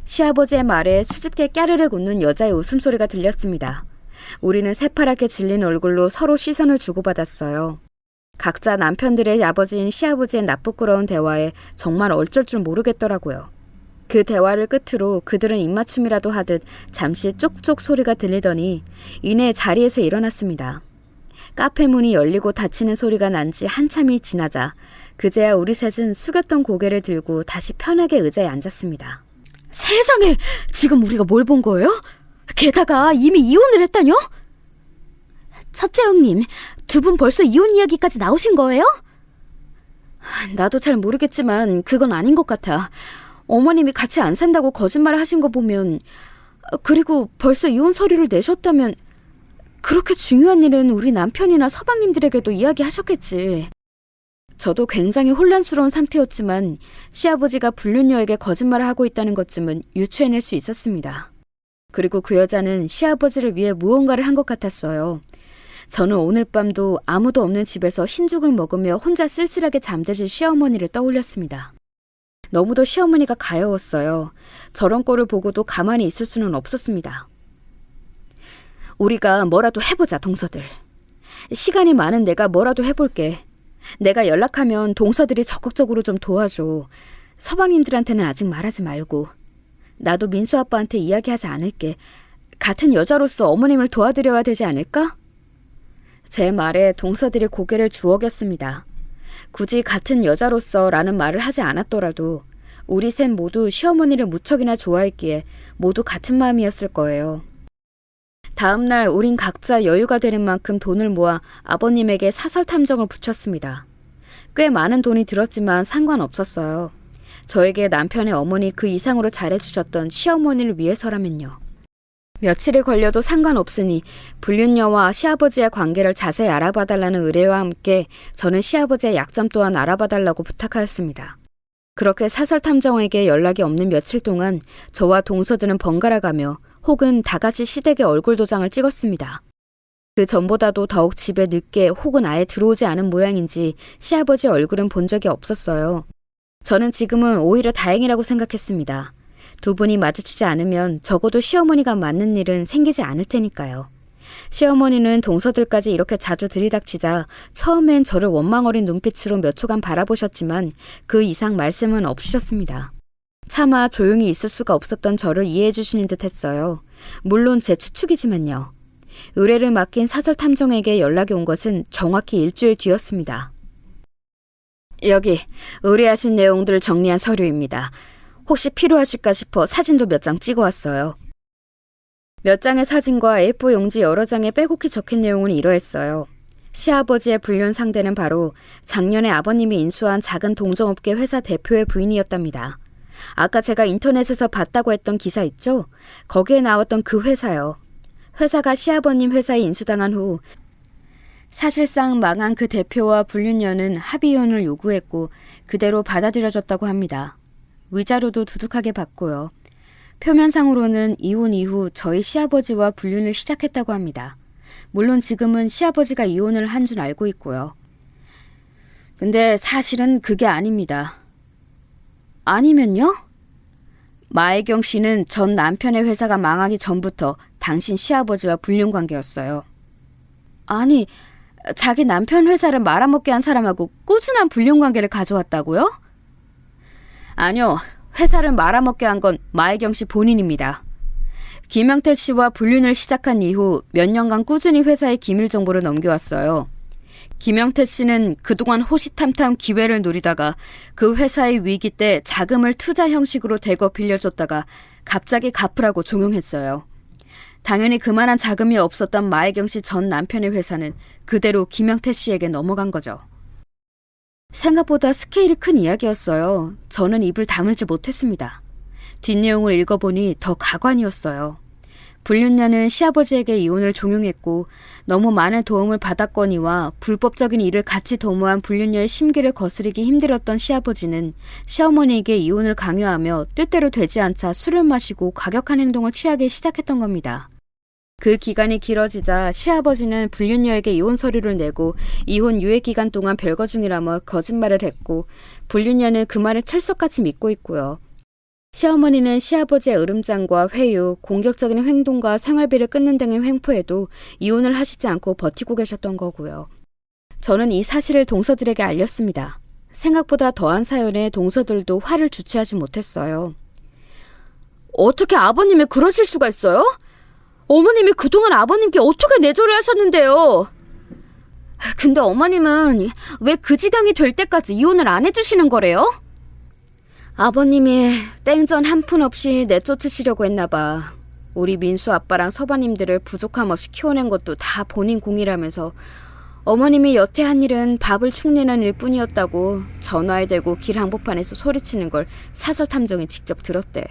시아버지의 말에 수줍게 까르르 웃는 여자의 웃음소리가 들렸습니다. 우리는 새파랗게 질린 얼굴로 서로 시선을 주고받았어요. 각자 남편들의 아버지인 시아버지의 나쁘끄러운 대화에 정말 어쩔 줄 모르겠더라고요. 그 대화를 끝으로 그들은 입맞춤이라도 하듯 잠시 쪽쪽 소리가 들리더니 이내 자리에서 일어났습니다. 카페 문이 열리고 닫히는 소리가 난 지 한참이 지나자 그제야 우리 셋은 숙였던 고개를 들고 다시 편하게 의자에 앉았습니다. 세상에! 지금 우리가 뭘 본 거예요? 게다가 이미 이혼을 했다뇨? 첫째 형님, 두 분 벌써 이혼 이야기까지 나오신 거예요? 나도 잘 모르겠지만 그건 아닌 것 같아. 어머님이 같이 안 산다고 거짓말을 하신 거 보면, 그리고 벌써 이혼 서류를 내셨다면 그렇게 중요한 일은 우리 남편이나 서방님들에게도 이야기하셨겠지. 저도 굉장히 혼란스러운 상태였지만 시아버지가 불륜녀에게 거짓말을 하고 있다는 것쯤은 유추해낼 수 있었습니다. 그리고 그 여자는 시아버지를 위해 무언가를 한 것 같았어요. 저는 오늘 밤도 아무도 없는 집에서 흰죽을 먹으며 혼자 쓸쓸하게 잠드실 시어머니를 떠올렸습니다. 너무도 시어머니가 가여웠어요. 저런 꼴을 보고도 가만히 있을 수는 없었습니다. 우리가 뭐라도 해보자, 동서들. 시간이 많은 내가 뭐라도 해볼게. 내가 연락하면 동서들이 적극적으로 좀 도와줘. 서방님들한테는 아직 말하지 말고. 나도 민수 아빠한테 이야기하지 않을게. 같은 여자로서 어머님을 도와드려야 되지 않을까? 제 말에 동서들이 고개를 주워겼습니다. 굳이 같은 여자로서 라는 말을 하지 않았더라도 우리 셋 모두 시어머니를 무척이나 좋아했기에 모두 같은 마음이었을 거예요. 다음 날 우린 각자 여유가 되는 만큼 돈을 모아 아버님에게 사설 탐정을 붙였습니다. 꽤 많은 돈이 들었지만 상관없었어요. 저에게 남편의 어머니 그 이상으로 잘해주셨던 시어머니를 위해서라면요. 며칠이 걸려도 상관없으니 불륜녀와 시아버지의 관계를 자세히 알아봐달라는 의뢰와 함께 저는 시아버지의 약점 또한 알아봐달라고 부탁하였습니다. 그렇게 사설 탐정에게 연락이 없는 며칠 동안 저와 동서들은 번갈아가며 혹은 다같이 시댁에 얼굴 도장을 찍었습니다. 그 전보다도 더욱 집에 늦게 혹은 아예 들어오지 않은 모양인지 시아버지 얼굴은 본 적이 없었어요. 저는 지금은 오히려 다행이라고 생각했습니다. 두 분이 마주치지 않으면 적어도 시어머니가 맞는 일은 생기지 않을 테니까요. 시어머니는 동서들까지 이렇게 자주 들이닥치자 처음엔 저를 원망 어린 눈빛으로 몇 초간 바라보셨지만 그 이상 말씀은 없으셨습니다. 차마 조용히 있을 수가 없었던 저를 이해해 주시는 듯 했어요. 물론 제 추측이지만요. 의뢰를 맡긴 사설 탐정에게 연락이 온 것은 정확히 일주일 뒤였습니다. 여기 의뢰하신 내용들을 정리한 서류입니다. 혹시 필요하실까 싶어 사진도 몇 장 찍어왔어요. 몇 장의 사진과 A4 용지 여러 장에 빼곡히 적힌 내용은 이러했어요. 시아버지의 불륜 상대는 바로 작년에 아버님이 인수한 작은 동종업계 회사 대표의 부인이었답니다. 아까 제가 인터넷에서 봤다고 했던 기사 있죠? 거기에 나왔던 그 회사요. 회사가 시아버님 회사에 인수당한 후 사실상 망한 그 대표와 불륜녀는 합의이혼을 요구했고 그대로 받아들여졌다고 합니다. 위자료도 두둑하게 받고요. 표면상으로는 이혼 이후 저희 시아버지와 불륜을 시작했다고 합니다. 물론 지금은 시아버지가 이혼을 한 줄 알고 있고요. 근데 사실은 그게 아닙니다. 아니면요? 마혜경 씨는 전 남편의 회사가 망하기 전부터 당신 시아버지와 불륜 관계였어요. 아니, 자기 남편 회사를 말아먹게 한 사람하고 꾸준한 불륜 관계를 가져왔다고요? 아니요, 회사를 말아먹게 한 건 마혜경 씨 본인입니다. 김영태 씨와 불륜을 시작한 이후 몇 년간 꾸준히 회사에 기밀 정보를 넘겨왔어요. 김영태 씨는 그동안 호시탐탐 기회를 노리다가 그 회사의 위기 때 자금을 투자 형식으로 대거 빌려줬다가 갑자기 갚으라고 종용했어요. 당연히 그만한 자금이 없었던 마혜경 씨 전 남편의 회사는 그대로 김영태 씨에게 넘어간 거죠. 생각보다 스케일이 큰 이야기였어요. 저는 입을 다물지 못했습니다. 뒷내용을 읽어보니 더 가관이었어요. 불륜녀는 시아버지에게 이혼을 종용했고 너무 많은 도움을 받았거니와 불법적인 일을 같이 도모한 불륜녀의 심기를 거스르기 힘들었던 시아버지는 시어머니에게 이혼을 강요하며 뜻대로 되지 않자 술을 마시고 과격한 행동을 취하기 시작했던 겁니다. 그 기간이 길어지자 시아버지는 불륜녀에게 이혼 서류를 내고 이혼 유예 기간 동안 별거 중이라며 거짓말을 했고 불륜녀는 그 말을 철석같이 믿고 있고요. 시어머니는 시아버지의 으름장과 회유, 공격적인 행동과 생활비를 끊는 등의 횡포에도 이혼을 하시지 않고 버티고 계셨던 거고요. 저는 이 사실을 동서들에게 알렸습니다. 생각보다 더한 사연에 동서들도 화를 주체하지 못했어요. 어떻게 아버님이 그러실 수가 있어요? 어머님이 그동안 아버님께 어떻게 내조를 하셨는데요? 근데 어머님은 왜 그 지경이 될 때까지 이혼을 안 해주시는 거래요? 아버님이 땡전 한 푼 없이 내쫓으시려고 했나 봐. 우리 민수 아빠랑 서방님들을 부족함 없이 키워낸 것도 다 본인 공이라면서 어머님이 여태 한 일은 밥을 축내는 일뿐이었다고 전화에 대고 길 한복판에서 소리치는 걸 사설탐정이 직접 들었대.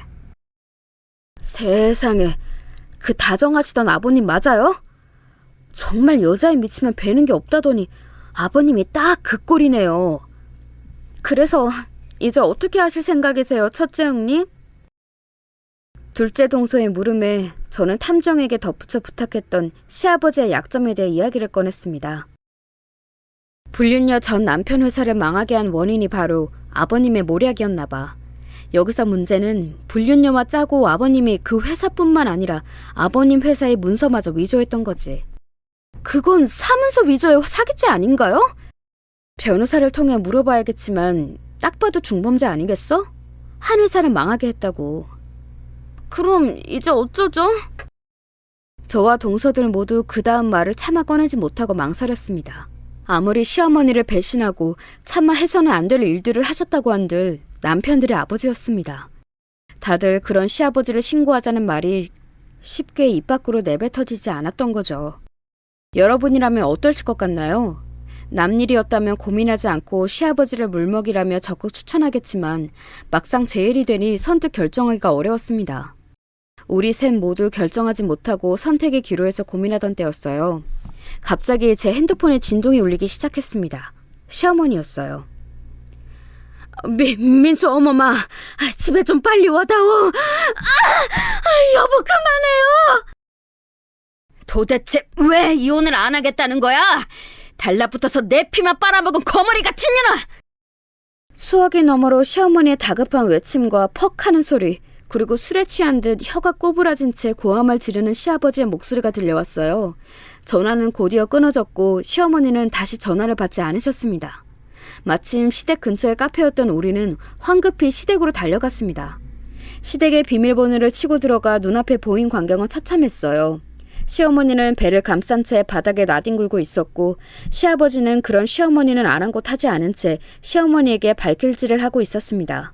세상에, 그 다정하시던 아버님 맞아요? 정말 여자에 미치면 배는 게 없다더니 아버님이 딱 그 꼴이네요. 그래서 이제 어떻게 하실 생각이세요, 첫째 형님? 둘째 동서의 물음에 저는 탐정에게 덧붙여 부탁했던 시아버지의 약점에 대해 이야기를 꺼냈습니다. 불륜녀 전 남편 회사를 망하게 한 원인이 바로 아버님의 모략이었나 봐. 여기서 문제는 불륜녀와 짜고 아버님이 그 회사뿐만 아니라 아버님 회사의 문서마저 위조했던 거지. 그건 사문서 위조의 사기죄 아닌가요? 변호사를 통해 물어봐야겠지만 딱 봐도 중범죄 아니겠어? 한 회사를 망하게 했다고. 그럼 이제 어쩌죠? 저와 동서들 모두 그 다음 말을 차마 꺼내지 못하고 망설였습니다. 아무리 시어머니를 배신하고 차마 해서는 안 될 일들을 하셨다고 한들 남편들의 아버지였습니다. 다들 그런 시아버지를 신고하자는 말이 쉽게 입 밖으로 내뱉어지지 않았던 거죠. 여러분이라면 어떠실 것 같나요? 남일이었다면 고민하지 않고 시아버지를 물먹이라며 적극 추천하겠지만 막상 제 일이 되니 선뜻 결정하기가 어려웠습니다. 우리 셋 모두 결정하지 못하고 선택의 기로에서 고민하던 때였어요. 갑자기 제 핸드폰에 진동이 울리기 시작했습니다. 시어머니였어요. 민수 어머마, 집에 좀 빨리 와다오. 여보 그만해요. 도대체 왜 이혼을 안 하겠다는 거야? 달라붙어서 내 피만 빨아먹은 거머리 같은 년아! 수화기 너머로 시어머니의 다급한 외침과 퍽 하는 소리, 그리고 술에 취한 듯 혀가 꼬부라진 채 고함을 지르는 시아버지의 목소리가 들려왔어요. 전화는 곧이어 끊어졌고 시어머니는 다시 전화를 받지 않으셨습니다. 마침 시댁 근처의 카페였던 우리는 황급히 시댁으로 달려갔습니다. 시댁의 비밀번호를 치고 들어가 눈앞에 보인 광경은 처참했어요. 시어머니는 배를 감싼 채 바닥에 나뒹굴고 있었고 시아버지는 그런 시어머니는 아랑곳하지 않은 채 시어머니에게 발길질을 하고 있었습니다.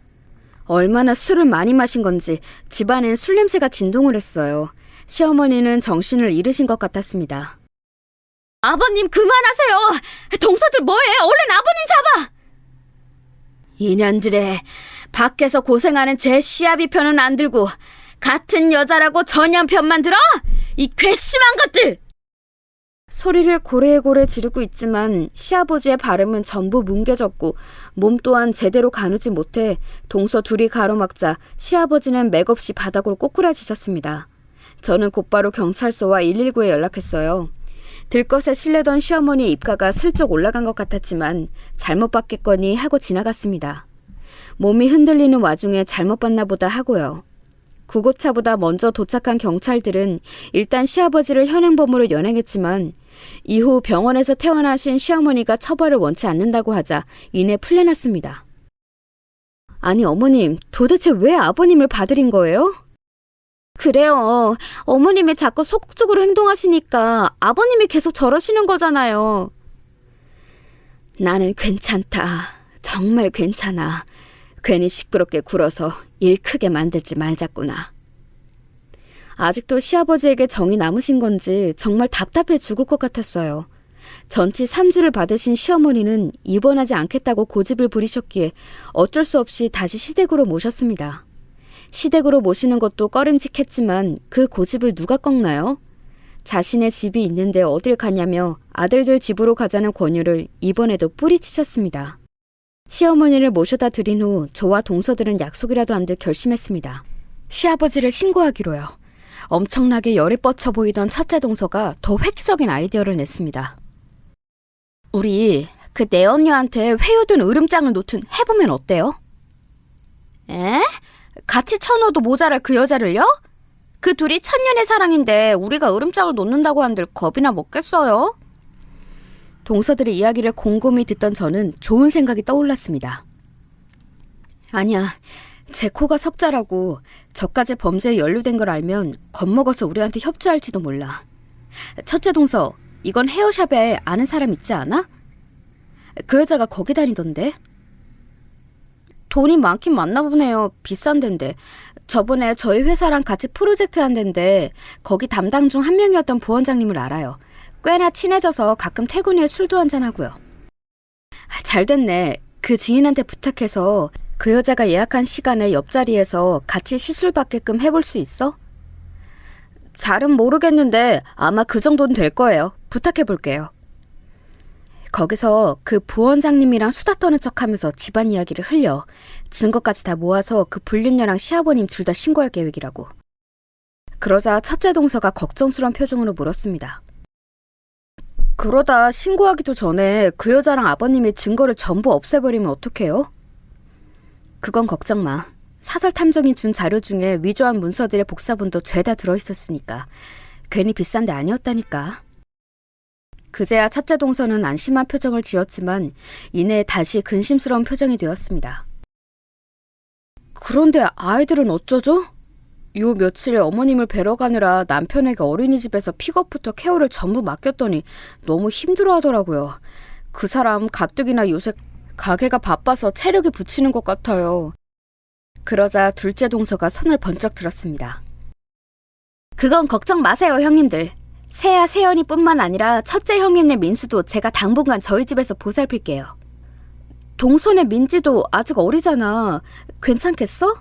얼마나 술을 많이 마신 건지 집안엔 술 냄새가 진동을 했어요. 시어머니는 정신을 잃으신 것 같았습니다. 아버님 그만하세요. 동서들 뭐해? 얼른 아버님 잡아. 이년들의 밖에서 고생하는 제 시아비 편은 안 들고 같은 여자라고 전연 편만 들어? 이 괘씸한 것들! 소리를 고래고래 지르고 있지만 시아버지의 발음은 전부 뭉개졌고 몸 또한 제대로 가누지 못해 동서 둘이 가로막자 시아버지는 맥없이 바닥으로 꼬꾸라지셨습니다. 저는 곧바로 경찰서와 119에 연락했어요. 들것에 실내던 시어머니의 입가가 슬쩍 올라간 것 같았지만 잘못 봤겠거니 하고 지나갔습니다. 몸이 흔들리는 와중에 잘못 봤나 보다 하고요. 구급차보다 먼저 도착한 경찰들은 일단 시아버지를 현행범으로 연행했지만 이후 병원에서 퇴원하신 시어머니가 처벌을 원치 않는다고 하자 이내 풀려났습니다. 아니 어머님, 도대체 왜 아버님을 봐들인 거예요? 그래요. 어머님이 자꾸 소극적으로 행동하시니까 아버님이 계속 저러시는 거잖아요. 나는 괜찮다. 정말 괜찮아. 괜히 시끄럽게 굴어서 일 크게 만들지 말자꾸나. 아직도 시아버지에게 정이 남으신 건지 정말 답답해 죽을 것 같았어요. 전치 3주를 받으신 시어머니는 입원하지 않겠다고 고집을 부리셨기에 어쩔 수 없이 다시 시댁으로 모셨습니다. 시댁으로 모시는 것도 꺼림칙했지만 그 고집을 누가 꺾나요? 자신의 집이 있는데 어딜 가냐며 아들들 집으로 가자는 권유를 이번에도 뿌리치셨습니다. 시어머니를 모셔다 드린 후 저와 동서들은 약속이라도 한 듯 결심했습니다. 시아버지를 신고하기로요. 엄청나게 열이 뻗쳐 보이던 첫째 동서가 더 획기적인 아이디어를 냈습니다. 우리 그 내 언니한테 회유든 으름장을 놓든 해보면 어때요? 에? 같이 쳐넣어도 모자랄 그 여자를요? 그 둘이 천년의 사랑인데 우리가 으름장을 놓는다고 한들 겁이나 먹겠어요? 동서들의 이야기를 곰곰이 듣던 저는 좋은 생각이 떠올랐습니다. 아니야, 제 코가 석자라고 저까지 범죄에 연루된 걸 알면 겁먹어서 우리한테 협조할지도 몰라. 첫째 동서, 이건 헤어샵에 아는 사람 있지 않아? 그 여자가 거기 다니던데? 돈이 많긴 많나 보네요. 비싼 데인데. 저번에 저희 회사랑 같이 프로젝트 한 데인데 거기 담당 중 한 명이었던 부원장님을 알아요. 꽤나 친해져서 가끔 퇴근 후에 술도 한잔하고요. 잘 됐네. 그 지인한테 부탁해서 그 여자가 예약한 시간에 옆자리에서 같이 시술 받게끔 해볼 수 있어? 잘은 모르겠는데 아마 그 정도는 될 거예요. 부탁해볼게요. 거기서 그 부원장님이랑 수다 떠는 척하면서 집안 이야기를 흘려 증거까지 다 모아서 그 불륜녀랑 시아버님 둘 다 신고할 계획이라고. 그러자 첫째 동서가 걱정스러운 표정으로 물었습니다. 그러다 신고하기도 전에 그 여자랑 아버님이 증거를 전부 없애버리면 어떡해요? 그건 걱정 마. 사설 탐정이 준 자료 중에 위조한 문서들의 복사본도 죄다 들어있었으니까. 괜히 비싼 데 아니었다니까. 그제야 첫째 동서는 안심한 표정을 지었지만 이내 다시 근심스러운 표정이 되었습니다. 그런데 아이들은 어쩌죠? 요 며칠 어머님을 뵈러 가느라 남편에게 어린이집에서 픽업부터 케어를 전부 맡겼더니 너무 힘들어하더라고요. 그 사람 가뜩이나 요새 가게가 바빠서 체력이 붙이는 것 같아요. 그러자 둘째 동서가 손을 번쩍 들었습니다. 그건 걱정 마세요, 형님들. 세아, 세연이뿐만 아니라 첫째 형님네 민수도 제가 당분간 저희 집에서 보살필게요. 동선의 민지도 아직 어리잖아. 괜찮겠어?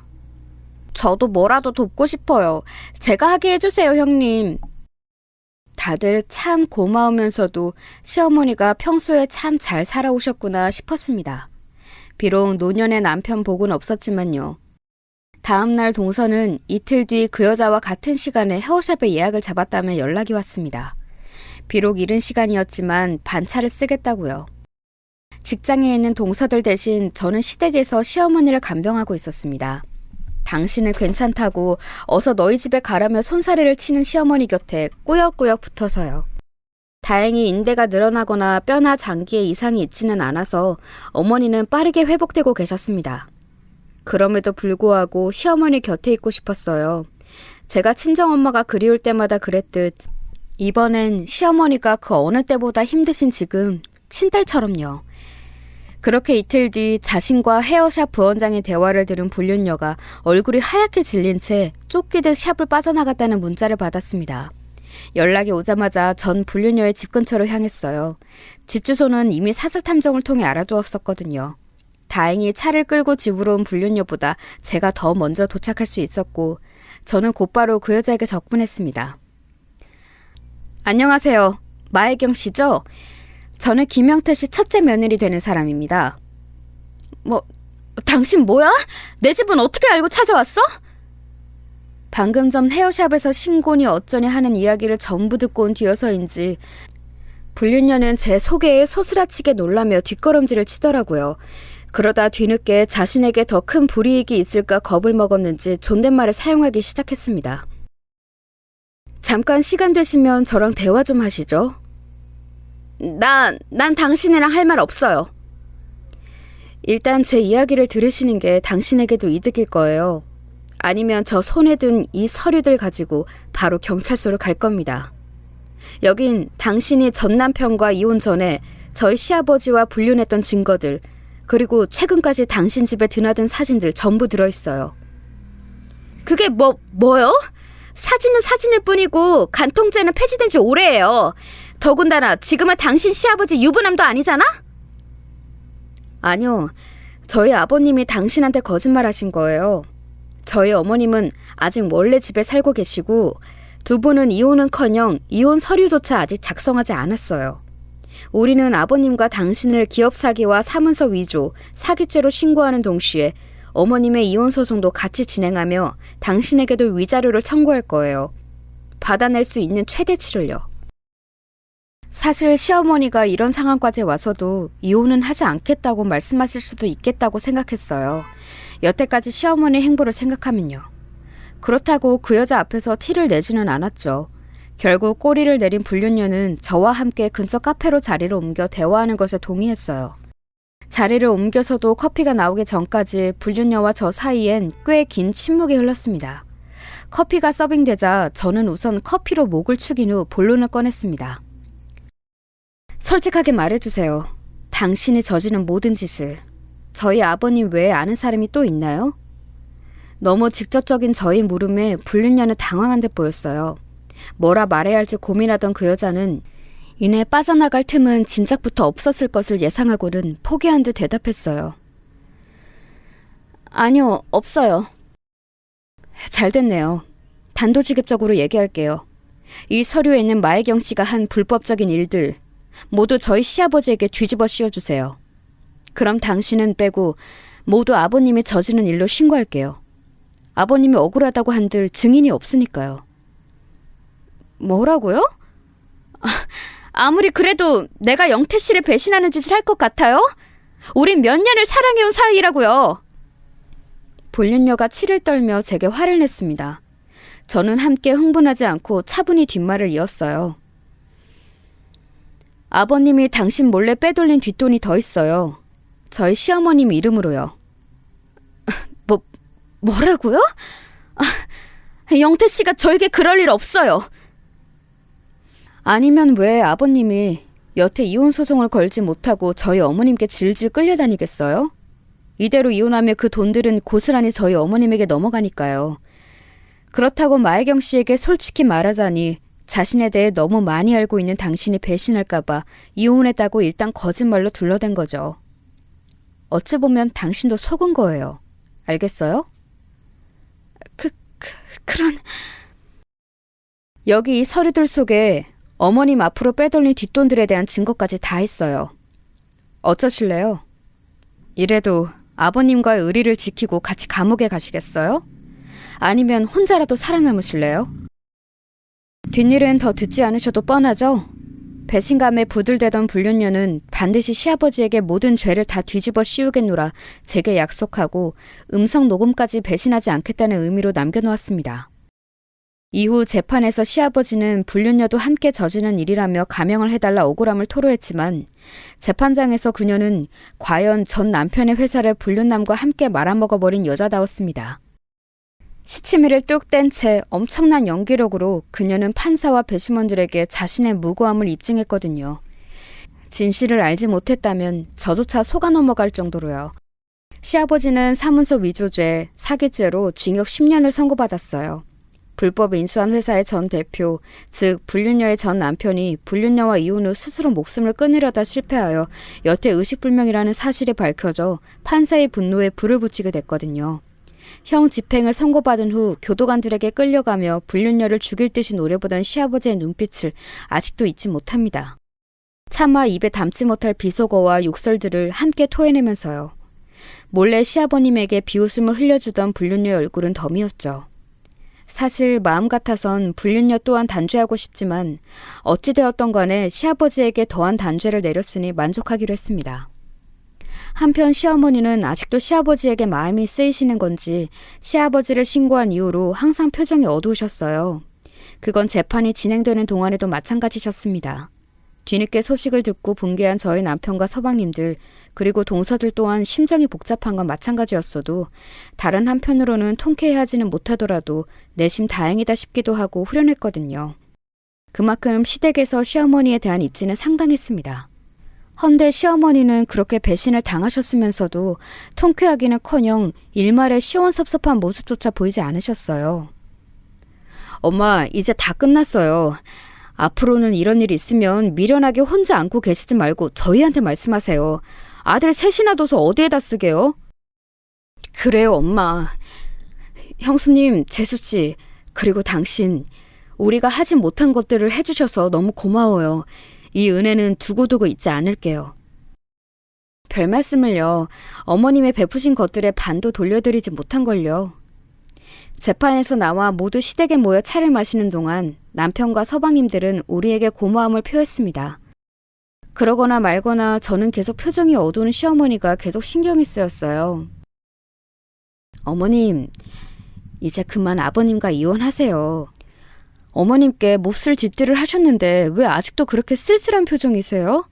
저도 뭐라도 돕고 싶어요. 제가 하게 해주세요, 형님. 다들 참 고마우면서도 시어머니가 평소에 참 잘 살아오셨구나 싶었습니다. 비록 노년의 남편 복은 없었지만요. 다음날 동서는 이틀 뒤 그 여자와 같은 시간에 헤어샵에 예약을 잡았다며 연락이 왔습니다. 비록 이른 시간이었지만 반차를 쓰겠다고요. 직장에 있는 동서들 대신 저는 시댁에서 시어머니를 간병하고 있었습니다. 당신은 괜찮다고 어서 너희 집에 가라며 손사래를 치는 시어머니 곁에 꾸역꾸역 붙어서요. 다행히 인대가 늘어나거나 뼈나 장기에 이상이 있지는 않아서 어머니는 빠르게 회복되고 계셨습니다. 그럼에도 불구하고 시어머니 곁에 있고 싶었어요. 제가 친정엄마가 그리울 때마다 그랬듯 이번엔 시어머니가 그 어느 때보다 힘드신 지금 친딸처럼요. 그렇게 이틀 뒤 자신과 헤어샵 부원장의 대화를 들은 불륜녀가 얼굴이 하얗게 질린 채 쫓기듯 샵을 빠져나갔다는 문자를 받았습니다. 연락이 오자마자 전 불륜녀의 집 근처로 향했어요. 집 주소는 이미 사설 탐정을 통해 알아두었었거든요. 다행히 차를 끌고 집으로 온 불륜녀보다 제가 더 먼저 도착할 수 있었고 저는 곧바로 그 여자에게 접근했습니다. 안녕하세요. 마혜경 씨죠? 저는 김영태 씨 첫째 며느리 되는 사람입니다. 당신 뭐야? 내 집은 어떻게 알고 찾아왔어? 방금 전 헤어샵에서 신곤이 어쩌니 하는 이야기를 전부 듣고 온 뒤여서인지 불륜녀는 제 소개에 소스라치게 놀라며 뒷걸음질을 치더라고요. 그러다 뒤늦게 자신에게 더 큰 불이익이 있을까 겁을 먹었는지 존댓말을 사용하기 시작했습니다. 잠깐 시간 되시면 저랑 대화 좀 하시죠. 난 당신이랑 할 말 없어요. 일단 제 이야기를 들으시는 게 당신에게도 이득일 거예요. 아니면 저 손에 든 이 서류들 가지고 바로 경찰서로 갈 겁니다. 여긴 당신이 전 남편과 이혼 전에 저희 시아버지와 불륜했던 증거들, 그리고 최근까지 당신 집에 드나든 사진들 전부 들어있어요. 그게 뭐요? 사진은 사진일 뿐이고 간통죄는 폐지된 지 오래예요. 더군다나 지금은 당신 시아버지 유부남도 아니잖아? 아니요. 저희 아버님이 당신한테 거짓말하신 거예요. 저희 어머님은 아직 원래 집에 살고 계시고 두 분은 이혼은커녕 이혼 서류조차 아직 작성하지 않았어요. 우리는 아버님과 당신을 기업 사기와 사문서 위조, 사기죄로 신고하는 동시에 어머님의 이혼 소송도 같이 진행하며 당신에게도 위자료를 청구할 거예요. 받아낼 수 있는 최대치를요. 사실 시어머니가 이런 상황까지 와서도 이혼은 하지 않겠다고 말씀하실 수도 있겠다고 생각했어요. 여태까지 시어머니 행보를 생각하면요. 그렇다고 그 여자 앞에서 티를 내지는 않았죠. 결국 꼬리를 내린 불륜녀는 저와 함께 근처 카페로 자리를 옮겨 대화하는 것에 동의했어요. 자리를 옮겨서도 커피가 나오기 전까지 불륜녀와 저 사이엔 꽤 긴 침묵이 흘렀습니다. 커피가 서빙되자 저는 우선 커피로 목을 축인 후 본론을 꺼냈습니다. 솔직하게 말해주세요. 당신이 저지른 모든 짓을 저희 아버님 외에 아는 사람이 또 있나요? 너무 직접적인 저희 물음에 불륜녀는 당황한 듯 보였어요. 뭐라 말해야 할지 고민하던 그 여자는 이내 빠져나갈 틈은 진작부터 없었을 것을 예상하고는 포기한 듯 대답했어요. 아니요, 없어요. 잘 됐네요. 단도직입적으로 얘기할게요. 이 서류에 있는 마혜경 씨가 한 불법적인 일들 모두 저희 시아버지에게 뒤집어 씌워주세요. 그럼 당신은 빼고 모두 아버님이 저지른 일로 신고할게요. 아버님이 억울하다고 한들 증인이 없으니까요. 뭐라고요? 아무리 그래도 내가 영태 씨를 배신하는 짓을 할 것 같아요? 우린 몇 년을 사랑해온 사이라고요. 불륜녀가 치를 떨며 제게 화를 냈습니다. 저는 함께 흥분하지 않고 차분히 뒷말을 이었어요. 아버님이 당신 몰래 빼돌린 뒷돈이 더 있어요. 저희 시어머님 이름으로요. 뭐라고요? 영태 씨가 저에게 그럴 일 없어요. 아니면 왜 아버님이 여태 이혼 소송을 걸지 못하고 저희 어머님께 질질 끌려다니겠어요? 이대로 이혼하면 그 돈들은 고스란히 저희 어머님에게 넘어가니까요. 그렇다고 마혜경 씨에게 솔직히 말하자니 자신에 대해 너무 많이 알고 있는 당신이 배신할까봐 이혼했다고 일단 거짓말로 둘러댄 거죠. 어찌 보면 당신도 속은 거예요. 알겠어요? 그런... 여기 이 서류들 속에 어머님 앞으로 빼돌린 뒷돈들에 대한 증거까지 다 있어요. 어쩌실래요? 이래도 아버님과의 의리를 지키고 같이 감옥에 가시겠어요? 아니면 혼자라도 살아남으실래요? 뒷일은 더 듣지 않으셔도 뻔하죠? 배신감에 부들대던 불륜녀는 반드시 시아버지에게 모든 죄를 다 뒤집어 씌우겠노라 제게 약속하고 음성 녹음까지 배신하지 않겠다는 의미로 남겨놓았습니다. 이후 재판에서 시아버지는 불륜녀도 함께 저지른 일이라며 감형을 해달라 억울함을 토로했지만 재판장에서 그녀는 과연 전 남편의 회사를 불륜남과 함께 말아먹어버린 여자다웠습니다. 시치미를 뚝 뗀 채 엄청난 연기력으로 그녀는 판사와 배심원들에게 자신의 무고함을 입증했거든요. 진실을 알지 못했다면 저조차 속아 넘어갈 정도로요. 시아버지는 사문서 위조죄, 사기죄로 징역 10년을 선고받았어요. 불법 인수한 회사의 전 대표, 즉 불륜녀의 전 남편이 불륜녀와 이혼 후 스스로 목숨을 끊으려다 실패하여 여태 의식불명이라는 사실이 밝혀져 판사의 분노에 불을 붙이게 됐거든요. 형 집행을 선고받은 후 교도관들에게 끌려가며 불륜녀를 죽일 듯이 노려보던 시아버지의 눈빛을 아직도 잊지 못합니다. 차마 입에 담지 못할 비속어와 욕설들을 함께 토해내면서요. 몰래 시아버님에게 비웃음을 흘려주던 불륜녀의 얼굴은 덤이었죠. 사실 마음 같아선 불륜녀 또한 단죄하고 싶지만 어찌되었던 간에 시아버지에게 더한 단죄를 내렸으니 만족하기로 했습니다. 한편 시어머니는 아직도 시아버지에게 마음이 쓰이시는 건지 시아버지를 신고한 이후로 항상 표정이 어두우셨어요. 그건 재판이 진행되는 동안에도 마찬가지셨습니다. 뒤늦게 소식을 듣고 붕괴한 저희 남편과 서방님들 그리고 동서들 또한 심정이 복잡한 건 마찬가지였어도 다른 한편으로는 통쾌해하지는 못하더라도 내심 다행이다 싶기도 하고 후련했거든요. 그만큼 시댁에서 시어머니에 대한 입지는 상당했습니다. 헌데 시어머니는 그렇게 배신을 당하셨으면서도 통쾌하기는커녕 일말의 시원섭섭한 모습조차 보이지 않으셨어요. 엄마, 이제 다 끝났어요. 앞으로는 이런 일이 있으면 미련하게 혼자 안고 계시지 말고 저희한테 말씀하세요. 아들 셋이나 둬서 어디에다 쓰게요? 그래요, 엄마. 형수님, 재수씨, 그리고 당신, 우리가 하지 못한 것들을 해주셔서 너무 고마워요. 이 은혜는 두고두고 잊지 않을게요. 별 말씀을요. 어머님의 베푸신 것들의 반도 돌려드리지 못한걸요. 재판에서 나와 모두 시댁에 모여 차를 마시는 동안 남편과 서방님들은 우리에게 고마움을 표했습니다. 그러거나 말거나 저는 계속 표정이 어두운 시어머니가 계속 신경이 쓰였어요. 어머님, 이제 그만 아버님과 이혼하세요. 어머님께 못쓸 짓들을 하셨는데 왜 아직도 그렇게 쓸쓸한 표정이세요?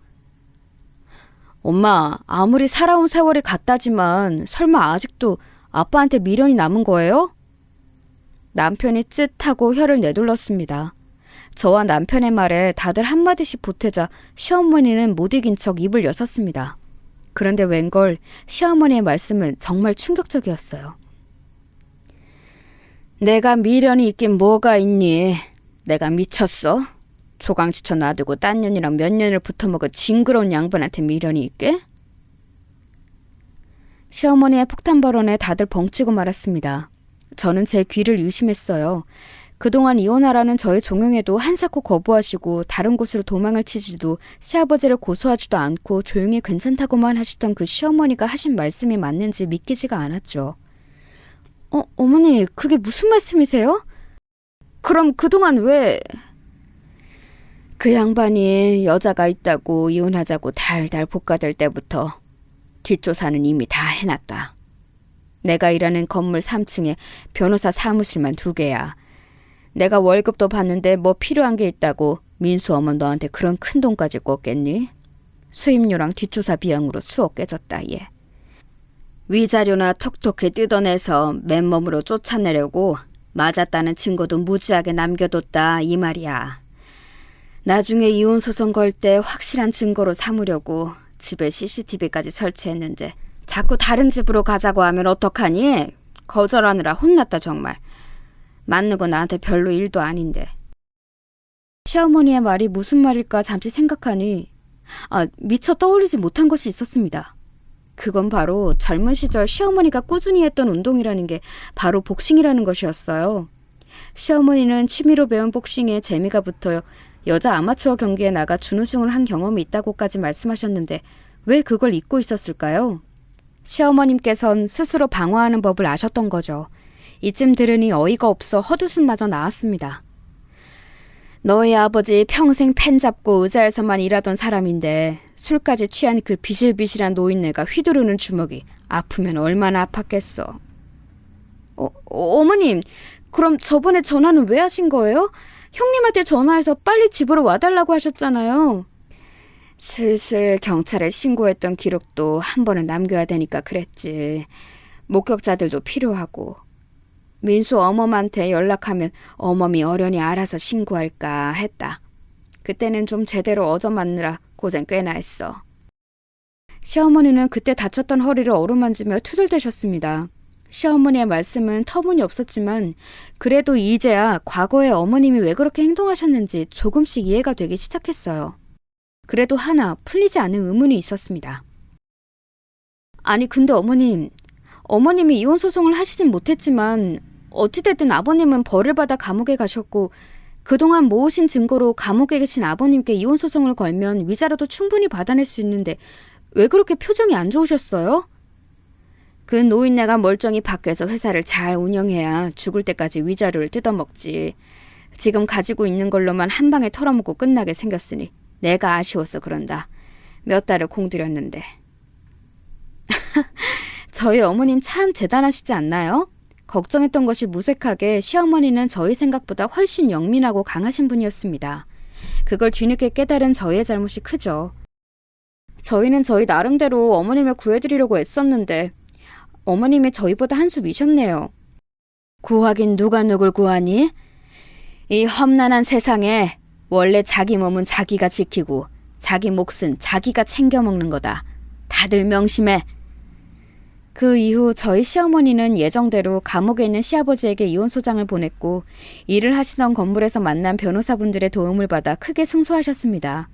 엄마, 아무리 살아온 세월이 같다지만 설마 아직도 아빠한테 미련이 남은 거예요? 남편이 쯧하고 혀를 내둘렀습니다. 저와 남편의 말에 다들 한마디씩 보태자 시어머니는 못 이긴 척 입을 여섰습니다. 그런데 웬걸 시어머니의 말씀은 정말 충격적이었어요. 내가 미련이 있긴 뭐가 있니? 내가 미쳤어? 조강지쳐 놔두고 딴 년이랑 몇 년을 붙어먹은 징그러운 양반한테 미련이 있게? 시어머니의 폭탄 발언에 다들 벙찌고 말았습니다. 저는 제 귀를 의심했어요. 그동안 이혼하라는 저의 종용에도 한사코 거부하시고 다른 곳으로 도망을 치지도 시아버지를 고소하지도 않고 조용히 괜찮다고만 하시던 그 시어머니가 하신 말씀이 맞는지 믿기지가 않았죠. 어머니, 그게 무슨 말씀이세요? 그럼 그동안 왜... 그 양반이 여자가 있다고 이혼하자고 달달 볶아댈 때부터 뒷조사는 이미 다 해놨다. 내가 일하는 건물 3층에 변호사 사무실만 2개야. 내가 월급도 받는데 뭐 필요한 게 있다고 민수 어머 너한테 그런 큰 돈까지 꿨겠니? 수임료랑 뒷조사 비용으로 수억 깨졌다 얘. 위자료나 톡톡히 뜯어내서 맨몸으로 쫓아내려고 맞았다는 증거도 무지하게 남겨뒀다 이 말이야. 나중에 이혼 소송 걸 때 확실한 증거로 삼으려고 집에 CCTV까지 설치했는데 자꾸 다른 집으로 가자고 하면 어떡하니? 거절하느라 혼났다 정말. 맞는 건 나한테 별로 일도 아닌데. 시어머니의 말이 무슨 말일까 잠시 생각하니 미처 떠올리지 못한 것이 있었습니다. 그건 바로 젊은 시절 시어머니가 꾸준히 했던 운동이라는 게 바로 복싱이라는 것이었어요. 시어머니는 취미로 배운 복싱에 재미가 붙어 여자 아마추어 경기에 나가 준우승을 한 경험이 있다고까지 말씀하셨는데 왜 그걸 잊고 있었을까요? 시어머님께선 스스로 방어하는 법을 아셨던 거죠. 이쯤 들으니 어이가 없어 헛웃음마저 나왔습니다. 너희 아버지 평생 펜 잡고 의자에서만 일하던 사람인데 술까지 취한 그 비실비실한 노인네가 휘두르는 주먹이 아프면 얼마나 아팠겠어. 어머님, 그럼 저번에 전화는 왜 하신 거예요? 형님한테 전화해서 빨리 집으로 와달라고 하셨잖아요. 슬슬 경찰에 신고했던 기록도 한 번은 남겨야 되니까 그랬지. 목격자들도 필요하고. 민수 어멈한테 연락하면 어멈이 어련히 알아서 신고할까 했다. 그때는 좀 제대로 얻어맞느라 고생 꽤나 했어. 시어머니는 그때 다쳤던 허리를 어루만지며 투덜대셨습니다. 시어머니의 말씀은 터무니없었지만 그래도 이제야 과거에 어머님이 왜 그렇게 행동하셨는지 조금씩 이해가 되기 시작했어요. 그래도 하나 풀리지 않은 의문이 있었습니다. 아니 근데 어머님, 어머님이 이혼 소송을 하시진 못했지만 어찌됐든 아버님은 벌을 받아 감옥에 가셨고 그동안 모으신 증거로 감옥에 계신 아버님께 이혼 소송을 걸면 위자료도 충분히 받아낼 수 있는데 왜 그렇게 표정이 안 좋으셨어요? 그 노인네가 멀쩡히 밖에서 회사를 잘 운영해야 죽을 때까지 위자료를 뜯어먹지. 지금 가지고 있는 걸로만 한 방에 털어먹고 끝나게 생겼으니 내가 아쉬워서 그런다. 몇 달을 공들였는데. 저희 어머님 참 대단하시지 않나요? 걱정했던 것이 무색하게 시어머니는 저희 생각보다 훨씬 영민하고 강하신 분이었습니다. 그걸 뒤늦게 깨달은 저희의 잘못이 크죠. 저희는 저희 나름대로 어머님을 구해드리려고 애썼는데 어머님이 저희보다 한 수 위셨네요. 구하긴 누가 누굴 구하니? 이 험난한 세상에 원래 자기 몸은 자기가 지키고 자기 몫은 자기가 챙겨 먹는 거다. 다들 명심해. 그 이후 저희 시어머니는 예정대로 감옥에 있는 시아버지에게 이혼소장을 보냈고 일을 하시던 건물에서 만난 변호사분들의 도움을 받아 크게 승소하셨습니다.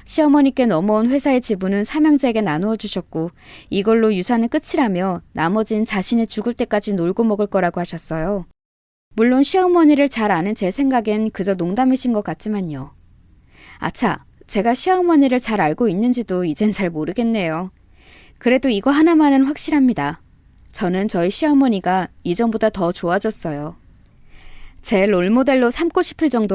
시어머니께 넘어온 회사의 지분은 삼형제에게 나누어 주셨고 이걸로 유산은 끝이라며 나머진 자신이 죽을 때까지 놀고 먹을 거라고 하셨어요. 물론 시어머니를 잘 아는 제 생각엔 그저 농담이신 것 같지만요. 아차, 제가 시어머니를 잘 알고 있는지도 이젠 잘 모르겠네요. 그래도 이거 하나만은 확실합니다. 저는 저희 시어머니가 이전보다 더 좋아졌어요. 제 롤모델로 삼고 싶을 정도로